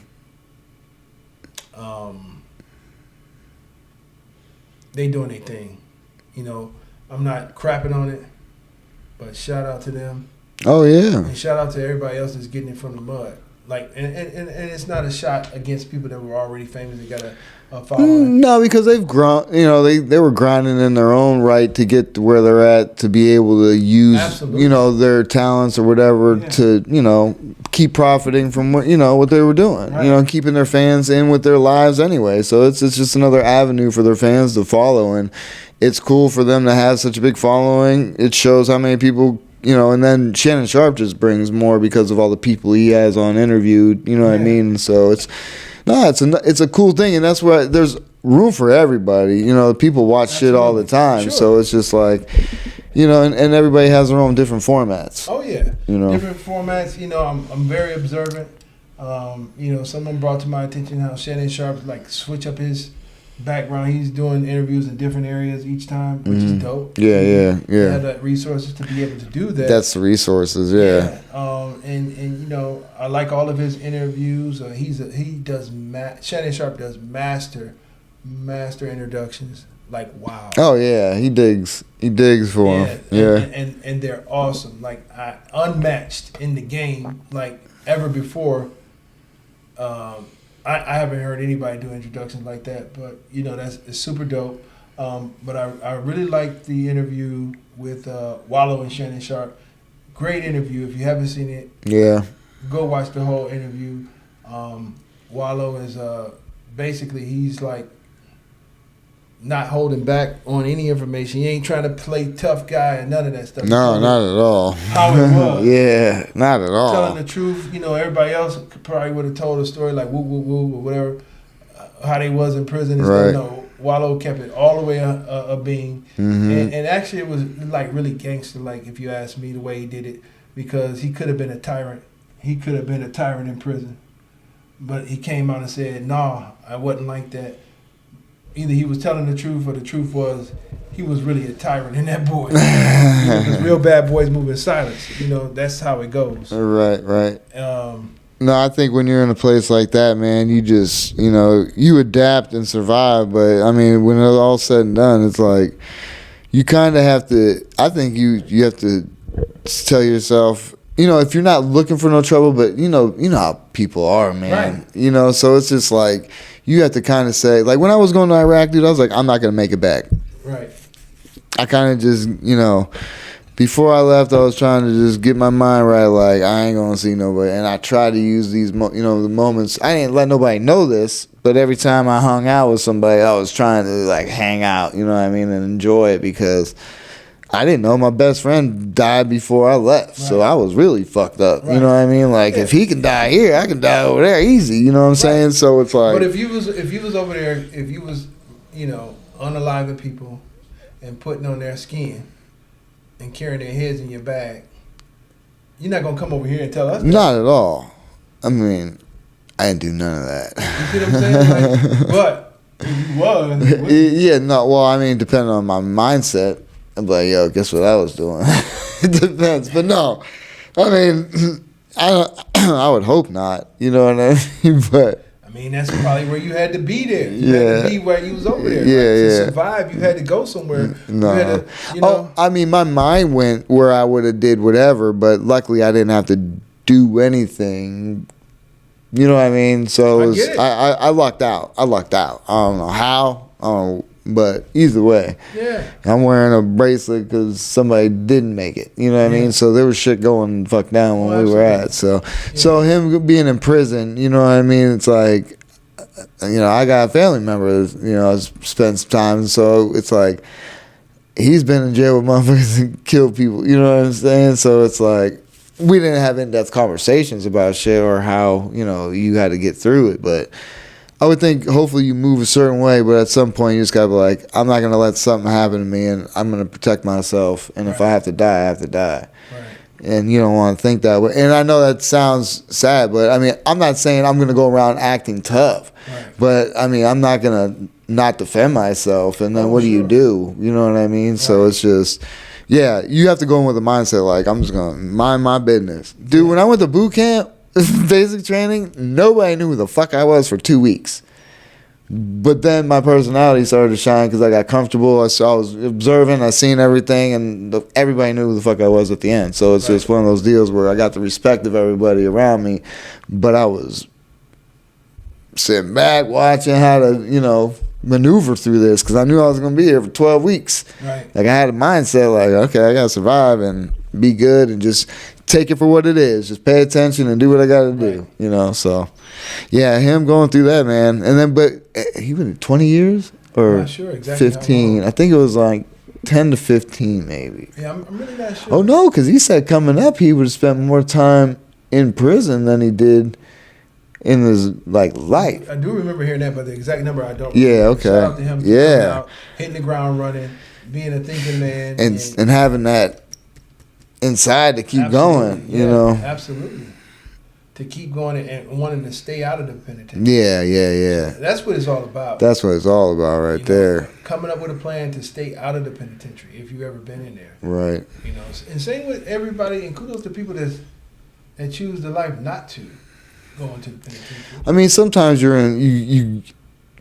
They doing their thing. I'm not crapping on it, but shout out to them. Oh yeah. And shout out to everybody else that's getting it from the mud. Like, and it's not a shot against people that were already famous. They got a following. No, because they've grown. They were grinding in their own right to get to where they're at, to be able to use their talents or whatever to keep profiting from what they were doing. Right. Keeping their fans in with their lives anyway. So it's just another avenue for their fans to follow, and it's cool for them to have such a big following. It shows how many people. And then Shannon Sharp just brings more because of all the people he has on interviewed. You know what I mean? So it's a cool thing, and that's why there's room for everybody. People watch shit all the time, so it's just like, and everybody has their own different formats. Oh yeah, different formats. I'm very observant. Someone brought to my attention how Shannon Sharp switch up his background. He's doing interviews in different areas each time, which is dope. Yeah. He have the resources to be able to do that. That's the resources, yeah. And I like all of his interviews. Shannon Sharp does master introductions. Like, wow. Oh yeah, he digs for him. Yeah. And they're awesome. Like, unmatched in the game, like ever before. I haven't heard anybody do introductions like that, but it's super dope. But I really liked the interview with Wallow and Shannon Sharp. Great interview. If you haven't seen it, go watch the whole interview. Wallow is basically, he's like not holding back on any information. He ain't trying to play tough guy and none of that stuff. No, not at all. How it was. Yeah, not at all. Telling the truth. Everybody else probably would have told a story like woo woo woo or whatever, how they was in prison and right. stuff. No, Wallow kept it all the way a being. Mm-hmm. And actually it was like really gangster, like if you ask me, the way he did it, because he could have been a tyrant. He could have been a tyrant in prison. But he came out and said, nah, I wasn't like that. Either he was telling the truth or the truth was he was really a tyrant in that boy. Because real bad boys move in silence. That's how it goes. Right. No, I think when you're in a place like that, man, you just, you adapt and survive. But, I mean, when it's all said and done, it's like you kind of have to, I think you have to tell yourself, if you're not looking for no trouble, but, you know how people are, man. Right. So it's just like, you have to kind of say, like when I was going to Iraq, dude, I was like, I'm not going to make it back. Right. I kind of just, before I left, I was trying to just get my mind right, like, I ain't going to see nobody. And I tried to use these, the moments. I didn't let nobody know this, but every time I hung out with somebody, I was trying to, hang out, and enjoy it because I didn't know my best friend died before I left. Right. So I was really fucked up. Right. You know what I mean? Like, if he can die here, I can die over there easy. You know what I'm saying? So it's like. But if you was over there, if you was, unaliving people and putting on their skin and carrying their heads in your bag, you're not going to come over here and tell us that. Not at all. I mean, I didn't do none of that. You see what I'm saying? But if you was. Yeah, no, well, I mean, depending on my mindset, I'm like, yo, guess what I was doing? It depends. But no, I mean, I would hope not. You know what I mean? But I mean, that's probably where you had to be there. You Yeah. had to be where you was over there. Yeah, To survive, you had to go somewhere. No. You had to, you know. I mean, my mind went where I would have did whatever, but luckily I didn't have to do anything. You know what I mean? So I get it. I lucked out. I don't know how. But either way, Yeah. I'm wearing a bracelet because somebody didn't make it. You know what I mean? So there was shit going fuck down when we were at. So him being in prison, you know what I mean? It's like, you know, I got family members, you know, I spent some time. So it's like, he's been in jail with motherfuckers and killed people. You know what I'm saying? So it's like, we didn't have in-depth conversations about shit or how, you know, you had to get through it. But I would think hopefully you move a certain way, but at some point you just gotta be like, I'm not gonna let something happen to me, and I'm gonna protect myself. And if I have to die, I have to die. Right. And you don't want to think that way. And I know that sounds sad, but I mean, I'm not saying I'm gonna go around acting tough. Right. But I mean, I'm not gonna not defend myself. And then what do you do? You know what I mean? Right. So it's just, yeah, you have to go in with a mindset like, I'm just gonna mind my business, dude. When I went to boot camp, basic training, nobody knew who the fuck I was for 2 weeks. But then my personality started to shine because I got comfortable. I was observing, I seen everything, and everybody knew who the fuck I was at the end. So it's just one of those deals where I got the respect of everybody around me, but I was sitting back watching how to, you know, maneuver through this because I knew I was going to be here for 12 weeks. Right. Like I had a mindset like, okay, I got to survive and be good and just take it for what it is. Just pay attention and do what I got to do, you know. So, yeah, him going through that, man. And then, but he been 20 years or I'm not sure exactly 15. I think it was like 10 to 15 maybe. Yeah, I'm really not sure. Oh, no, because he said coming up he would have spent more time in prison than he did in his like life. I do remember hearing that, but the exact number I don't. Yeah, okay. Shout out to him. Yeah, out, hitting the ground running, being a thinking man, and having that inside to keep going. You know, absolutely. To keep going and wanting to stay out of the penitentiary. Yeah. That's what it's all about. That's what it's all about, right there. Coming up with a plan to stay out of the penitentiary if you've ever been in there. Right. You know, and same with everybody, and kudos to people that choose the life not to go into the penitentiary. I mean, sometimes you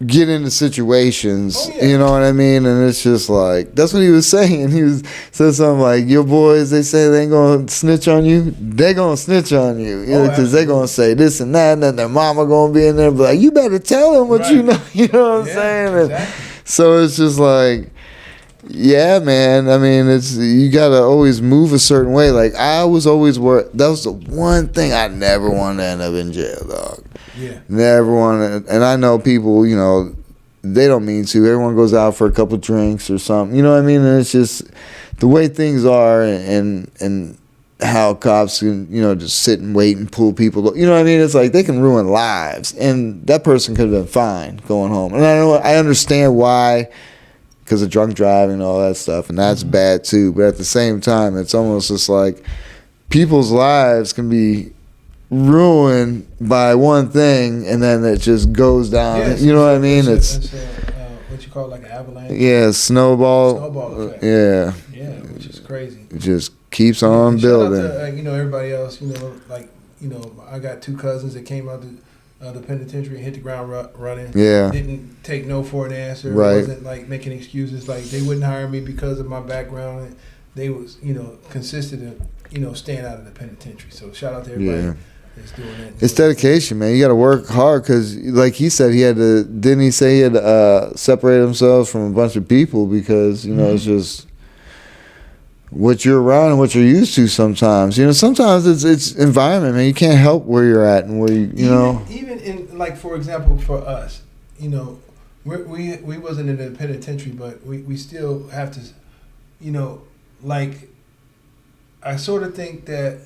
get into situations, you know what I mean, and it's just like, that's what he was saying. He said something like, your boys, they say they ain't gonna snitch on you, they gonna snitch on you, because they gonna say this and that, and then their mama gonna be in there and be like, you better tell them what you know what I'm saying? Exactly. So it's just like, yeah, man. I mean, you gotta always move a certain way. Like I was always worried. That was the one thing I never wanted to end up in jail, dog. Yeah. Never wanted. And I know people, you know, they don't mean to. Everyone goes out for a couple drinks or something. You know what I mean? And it's just the way things are, and how cops can, you know, just sit and wait and pull people. You know what I mean? It's like they can ruin lives, and that person could have been fine going home. And I understand why. Because of drunk driving and all that stuff, and that's bad too. But at the same time, it's almost just like people's lives can be ruined by one thing, and then it just goes down. Yes, you know what I mean? It's what you call like an avalanche. Yeah, snowball effect. Yeah, which is crazy. It just keeps on building. Shout out to, you know, everybody else. You know, like, you know, I got 2 cousins that came out the penitentiary and hit the ground running. Yeah. Didn't take no for an answer. Right. Wasn't like making excuses. Like they wouldn't hire me because of my background. And they was, you know, consistent in, you know, staying out of the penitentiary. So shout out to everybody that's doing that. It's dedication, man. You got to work hard because, like he said, he had to. Didn't he say he had to separate himself from a bunch of people because, you know, it's just what you're around and what you're used to sometimes. You know, sometimes it's environment, man. You can't help where you're at and where you know. Even in, like, for example, for us, you know, we wasn't in the penitentiary, but we still have to, you know, like, I sort of think that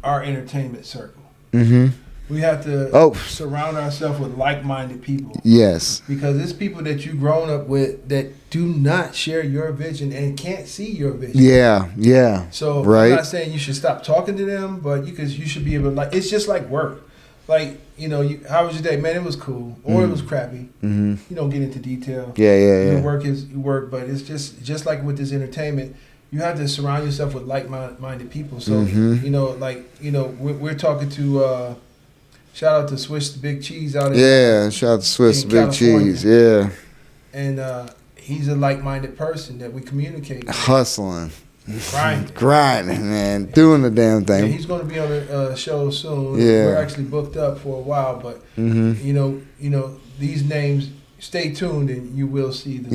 our entertainment circle, we have to surround ourselves with like-minded people. Yes. Because it's people that you've grown up with that do not share your vision and can't see your vision. Yeah. So I'm not saying you should stop talking to them, but you should be able to, like, it's just like work. Like, you know, how was your day? Man, it was cool. Or it was crappy. You don't get into detail. Yeah. Your work is work, but it's just like with this entertainment, you have to surround yourself with like-minded people. So, you know, like, you know, we're talking to Shout out to Swiss the Big Cheese out Yeah, shout out to Swiss in Big California. Cheese. Yeah. And he's a like-minded person that we communicate with. Hustling. Grinding, man. Doing the damn Yeah, thing. he's going to be on a show soon. Yeah. We're actually booked up for a while, but you know, these names. Stay tuned, and you will see them.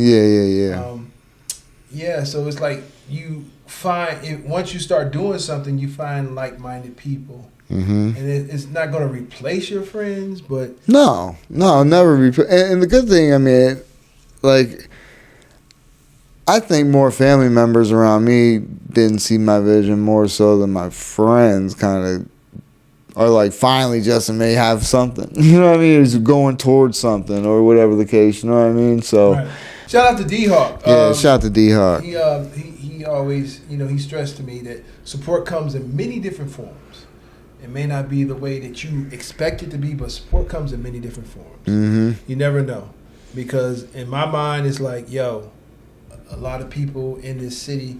Yeah. So it's like you find once you start doing something, you find like-minded people, and it's not going to replace your friends, but No, never. And the good thing, I mean, like, I think more family members around me didn't see my vision more so than my friends kind of are like, finally, Justin may have something. You know what I mean? He's going towards something or whatever the case. You know what I mean? So, right. Shout out to D-Hawk. Yeah, shout out to D-Hawk. He always, he stressed to me that support comes in many different forms. It may not be the way that you expect it to be, but support comes in many different forms. You never know. Because in my mind, it's like, a lot of people in this city,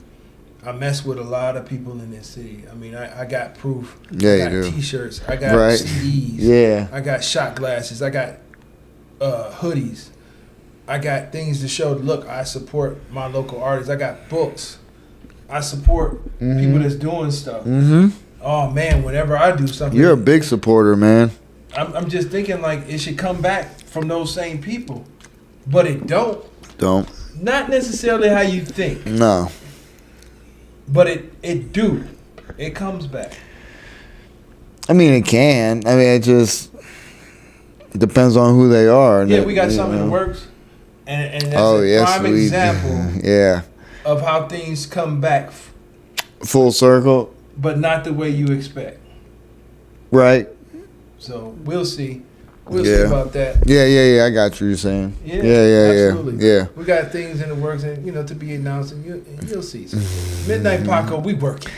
I mess with a lot of people in this city. I mean, I got proof. Yeah, I got you do. T-shirts. I got Right. CDs. Yeah. I got shot glasses. I got hoodies. I got things to show. Look, I support my local artists. I got books. I support people that's doing stuff. Oh man, whenever I do something, You're a big supporter, man. I'm just thinking like it should come back from those same people, but it don't. Not necessarily how you think. No. But it do. It comes back. I mean, it can. I mean, it just depends on who they are. Yeah, we got something in the works. And that's a prime example of how things come back. Full circle. But not the way you expect. Right. So, we'll see. We'll see about that. Yeah. I got you saying. Yeah, absolutely. Yeah. We got things in the works, and to be announced, and you'll see. So, Midnight Paco, we working.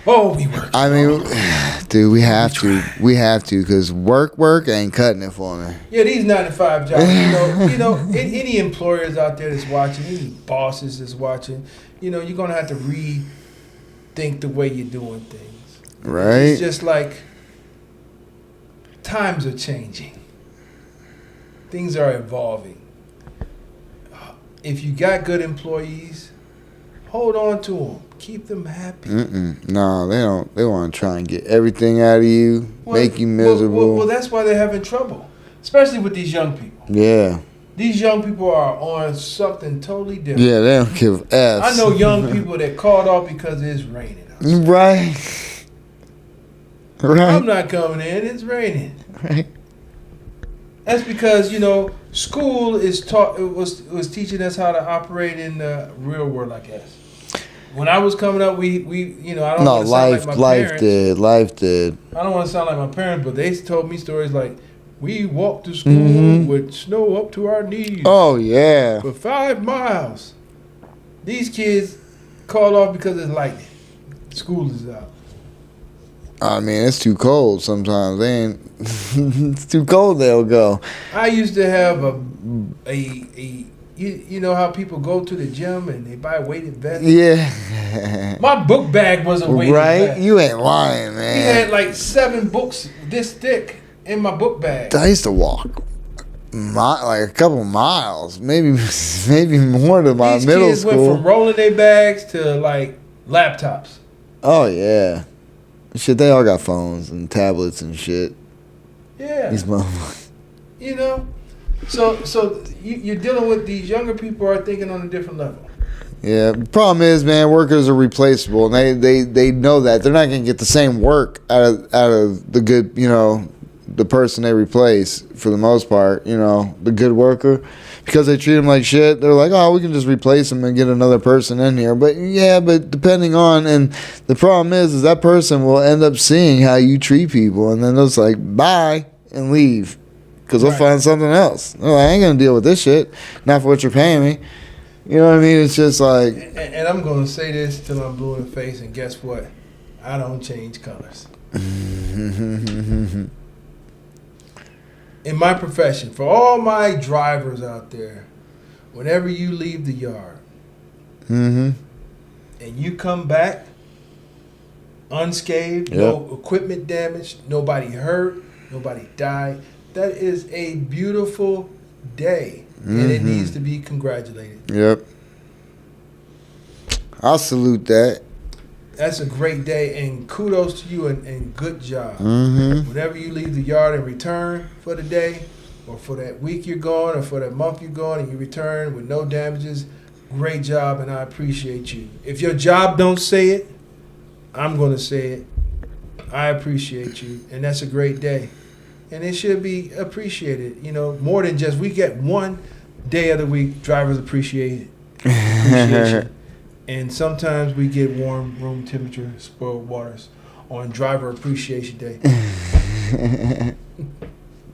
Oh, we working. I mean, dude, we have to. We have to, because work ain't cutting it for me. Yeah, these 9-to-5 jobs. Any employers out there that's watching, any bosses that's watching, you're gonna have to rethink the way you're doing things. Right. It's just like times are changing. Things are evolving. If you got good employees, hold on to them. Keep them happy. No, they don't. They want to try and get everything out of you, make you miserable. Well, that's why they're having trouble, especially with these young people. Yeah. These young people are on something totally different. Yeah, they don't give F's. I know young people that called off because it's raining outside. Right. I'm not coming in. It's raining. Right. That's because school was teaching us how to operate in the real world, I guess. When I was coming up, we I don't want to sound like my parents. Life did. I don't want to sound like my parents, but they told me stories like we walked to school with snow up to our knees. Oh yeah. For 5 miles. These kids called off because it's lightning. School is out. I mean, it's too cold sometimes. They ain't. It's too cold. They'll go. I used to have you know how people go to the gym and they buy weighted vests? Yeah. My book bag was a weighted vest. You ain't lying, man. He had like 7 books this thick in my book bag. I used to walk like a couple miles, maybe more to my middle These kids school. went from rolling their bags to like laptops. Oh yeah. Shit, they all got phones and tablets and shit. Yeah. These motherfuckers. So you're dealing with these younger people are thinking on a different level. Yeah. The problem is, man, workers are replaceable, and they know that they're not gonna get the same work out of the good, the person they replace for the most part. The good worker, because they treat them like shit. They're like, oh, we can just replace them and get another person in here. But depending on, and the problem is that person will end up seeing how you treat people, and then they'll just like bye and leave. Because they'll find something else. Oh, I ain't going to deal with this shit. Not for what you're paying me. You know what I mean? It's just like... And I'm going to say this till I'm blue in the face, and guess what? I don't change colors. In my profession, for all my drivers out there, whenever you leave the yard and you come back unscathed, no equipment damage, nobody hurt, nobody died. That is a beautiful day, and it needs to be congratulated. Yep. I'll salute that. That's a great day, and kudos to you, and good job. Whenever you leave the yard and return for the day, or for that week you're gone, or for that month you're gone, and you return with no damages, great job, and I appreciate you. If your job don't say it, I'm going to say it. I appreciate you, and that's a great day. And it should be appreciated, more than just, we get one day of the week, drivers appreciation. And sometimes we get warm room temperature spoiled waters on Driver Appreciation Day.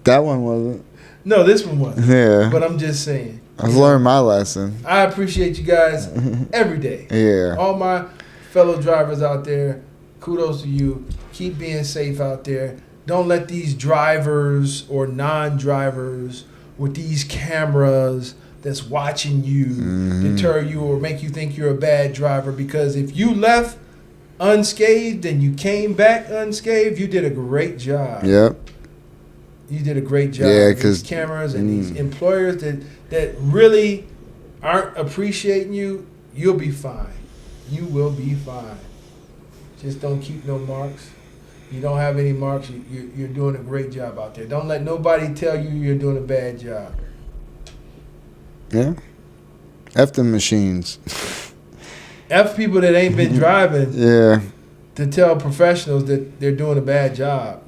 That one wasn't. No, this one wasn't. Yeah. But I'm just saying. I've learned my lesson. I appreciate you guys every day. Yeah. All my fellow drivers out there, kudos to you. Keep being safe out there. Don't let these drivers or non-drivers with these cameras that's watching you deter you or make you think you're a bad driver, because if you left unscathed and you came back unscathed, you did a great job. Yep. You did a great job. Yeah, because these cameras and these employers that really aren't appreciating you, you'll be fine. You will be fine. Just don't keep no marks. You don't have any marks. You're doing a great job out there. Don't let nobody tell you you're doing a bad job. Yeah. F the machines. F people that ain't been driving. Yeah. To tell professionals that they're doing a bad job.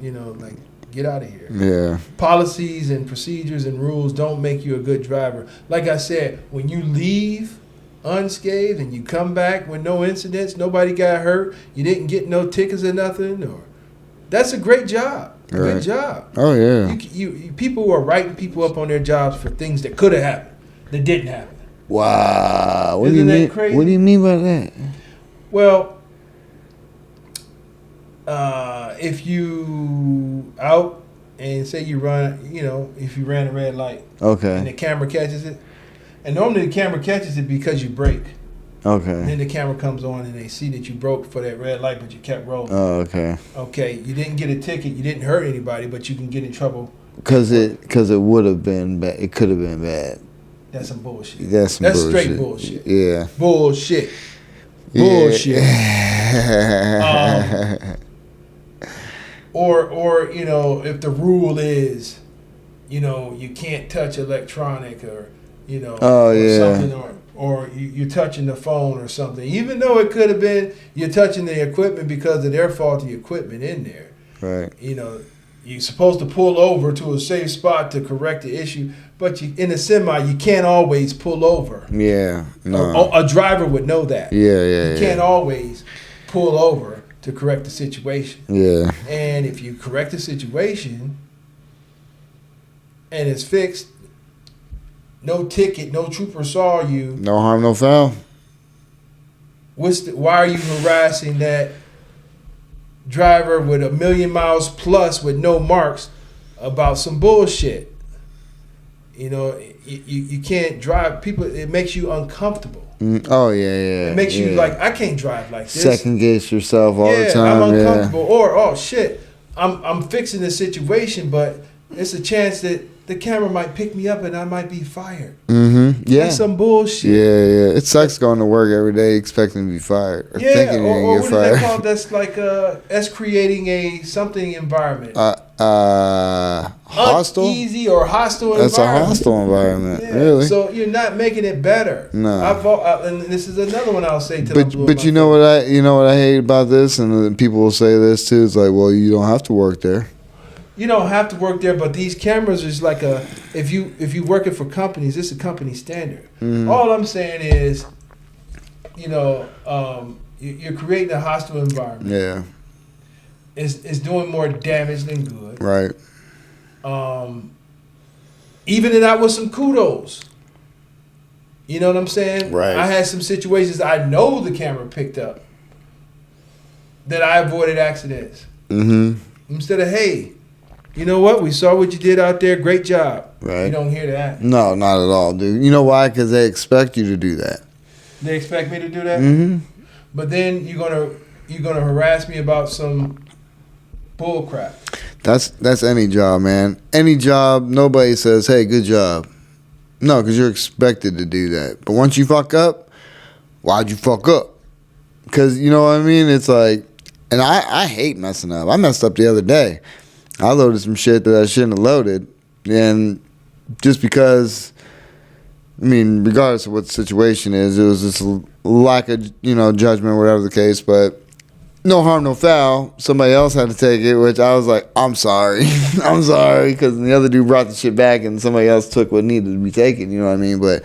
Get out of here. Yeah. Policies and procedures and rules don't make you a good driver. Like I said, when you leave unscathed and you come back with no incidents, nobody got hurt, you didn't get no tickets or nothing, that's a great job. Right. Good job. Oh, yeah. You people who are writing people up on their jobs for things that could have happened, that didn't happen. Wow. What Isn't do you that mean? crazy? What do you mean by that? Well, if you out and say you run, if you ran a red light, okay, and the camera catches it, and normally the camera catches it because you brake. Okay. And then the camera comes on and they see that you broke for that red light, but you kept rolling. Oh, okay. Okay, you didn't get a ticket, you didn't hurt anybody, but you can get in trouble. Because it would have been bad. It could have been bad. That's some bullshit. That's bullshit. Straight bullshit. Yeah. Bullshit. Yeah. Bullshit. Or if the rule is, you can't touch electronic or something, or you're touching the phone or something, even though it could have been you're touching the equipment because of their faulty equipment in there. Right. You're supposed to pull over to a safe spot to correct the issue, but in a semi, you can't always pull over. Yeah. No. A driver would know that. Yeah. You can't always pull over to correct the situation. Yeah. And if you correct the situation and it's fixed, no ticket, no trooper saw you. No harm, no foul. Why are you harassing that driver with 1,000,000 miles plus with no marks about some bullshit? You can't drive people. It makes you uncomfortable. Oh yeah. It makes you like, I can't drive like this. Second guess yourself all the time. I'm uncomfortable. Or I'm fixing the situation, but it's a chance that the camera might pick me up and I might be fired. Mm-hmm. Yeah. That's some bullshit. Yeah. It sucks going to work every day expecting to be fired. Or thinking you're going to get fired. What is that called? That's like that's creating a something environment. Hostile? Uneasy or hostile That's environment. a hostile environment, Yeah. really. So you're not making it better. No. And this is another one I'll say to But you know what I hate about this, and then people will say this too. It's like, well, you don't have to work there. You don't have to work there, but these cameras is like if you working for companies, it's a company standard. Mm. All I'm saying is, you're creating a hostile environment. Yeah. It's doing more damage than good. Right. Evening out with some kudos. You know what I'm saying? Right. I had some situations I know the camera picked up that I avoided accidents. Mm-hmm. Instead of, hey, you know what? We saw what you did out there. Great job. Right. You don't hear that. No, not at all, dude. You know why? Because they expect you to do that. They expect me to do that? Mm-hmm. But then you're gonna harass me about some bull crap. That's any job, man. Any job, nobody says, "Hey, good job." No, because you're expected to do that. But once you fuck up, why'd you fuck up? Because, you know what I mean? It's like, and I hate messing up. I messed up the other day. I loaded some shit that I shouldn't have loaded. And just because, I mean, regardless of what the situation is, it was just a lack of, judgment, whatever the case. But no harm, no foul. Somebody else had to take it, which I was like, I'm sorry. I'm sorry. Because the other dude brought the shit back and somebody else took what needed to be taken. You know what I mean? But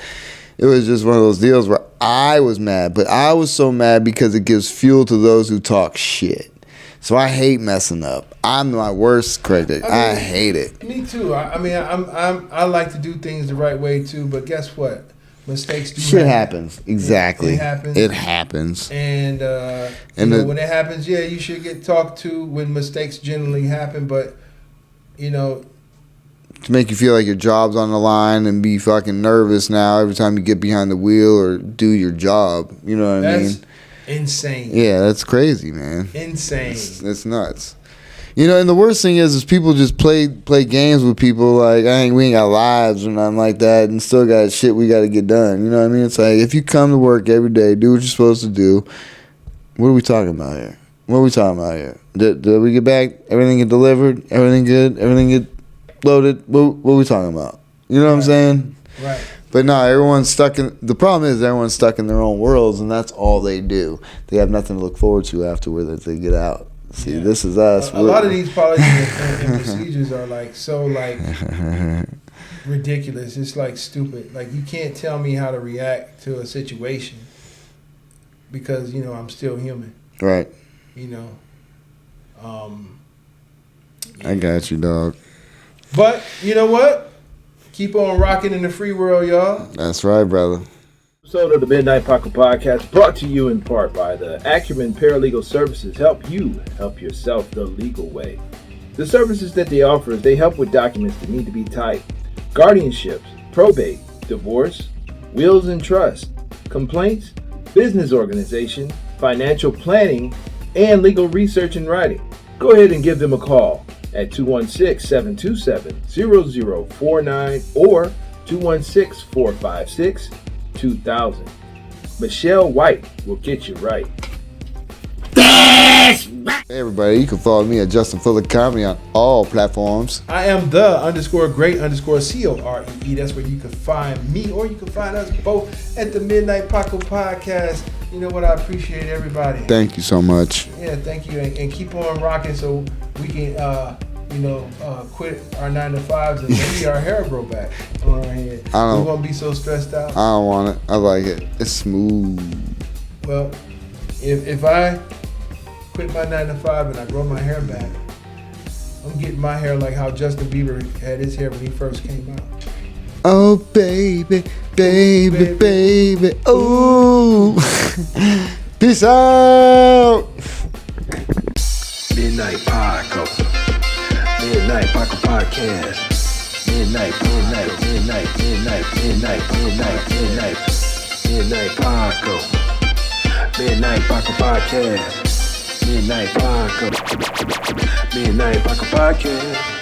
it was just one of those deals where I was mad. But I was so mad because it gives fuel to those who talk shit. So I hate messing up. I'm my worst critic. I hate it. Me too. I like to do things the right way too. But guess what? Mistakes do shit happens. Exactly. It happens. And when it happens, you should get talked to when mistakes generally happen. But, to make you feel like your job's on the line and be fucking nervous now every time you get behind the wheel or do your job. You know what I mean? That's insane. Yeah, that's crazy, man. Insane. It's nuts. And the worst thing is people just play games with people like, we ain't got lives or nothing like that and still got shit we got to get done. You know what I mean? It's like, if you come to work every day, do what you're supposed to do, what are we talking about here? Did we get back? Everything get delivered? Everything good? Everything get loaded? What are we talking about? You know what I'm saying? Right. But no, the problem is everyone's stuck in their own worlds and that's all they do. They have nothing to look forward to afterward that they get out. See, this is us. A lot of these policies and procedures are ridiculous. It's like stupid. Like, you can't tell me how to react to a situation because I'm still human. Right. I got you, dog. But you know what? Keep on rocking in the free world, y'all. That's right, brother. Episode of the Midnight Paco Podcast brought to you in part by the Acumen Paralegal Services. Help you help yourself the legal way. The services that they offer is they help with documents that need to be typed, guardianships, probate, divorce, wills and trust, complaints, business organization, financial planning, and legal research and writing. Go ahead and give them a call at 216-727-0049 or 216-456-2000. Michelle White will get you right. Hey everybody, you can follow me at Justin Fuller Comedy on all platforms. I am the_great_COREE. That's where you can find me, or you can find us both at the Midnight Paco Podcast. You know what? I appreciate everybody. Thank you so much. Yeah, thank you, and keep on rocking so we can quit our 9-to-5s and maybe our hair grow back on our head. We won't be so stressed out. I don't want it. I like it. It's smooth. Well, if I quit my 9-to-5 and I grow my hair back, I'm getting my hair like how Justin Bieber had his hair when he first came out. Oh baby, baby, baby, oh. Peace out. Midnight Paco. Midnight Paco Podcast. Midnight Paco. Midnight Paco Podcast. Midnight Paco. Midnight Paco Podcast.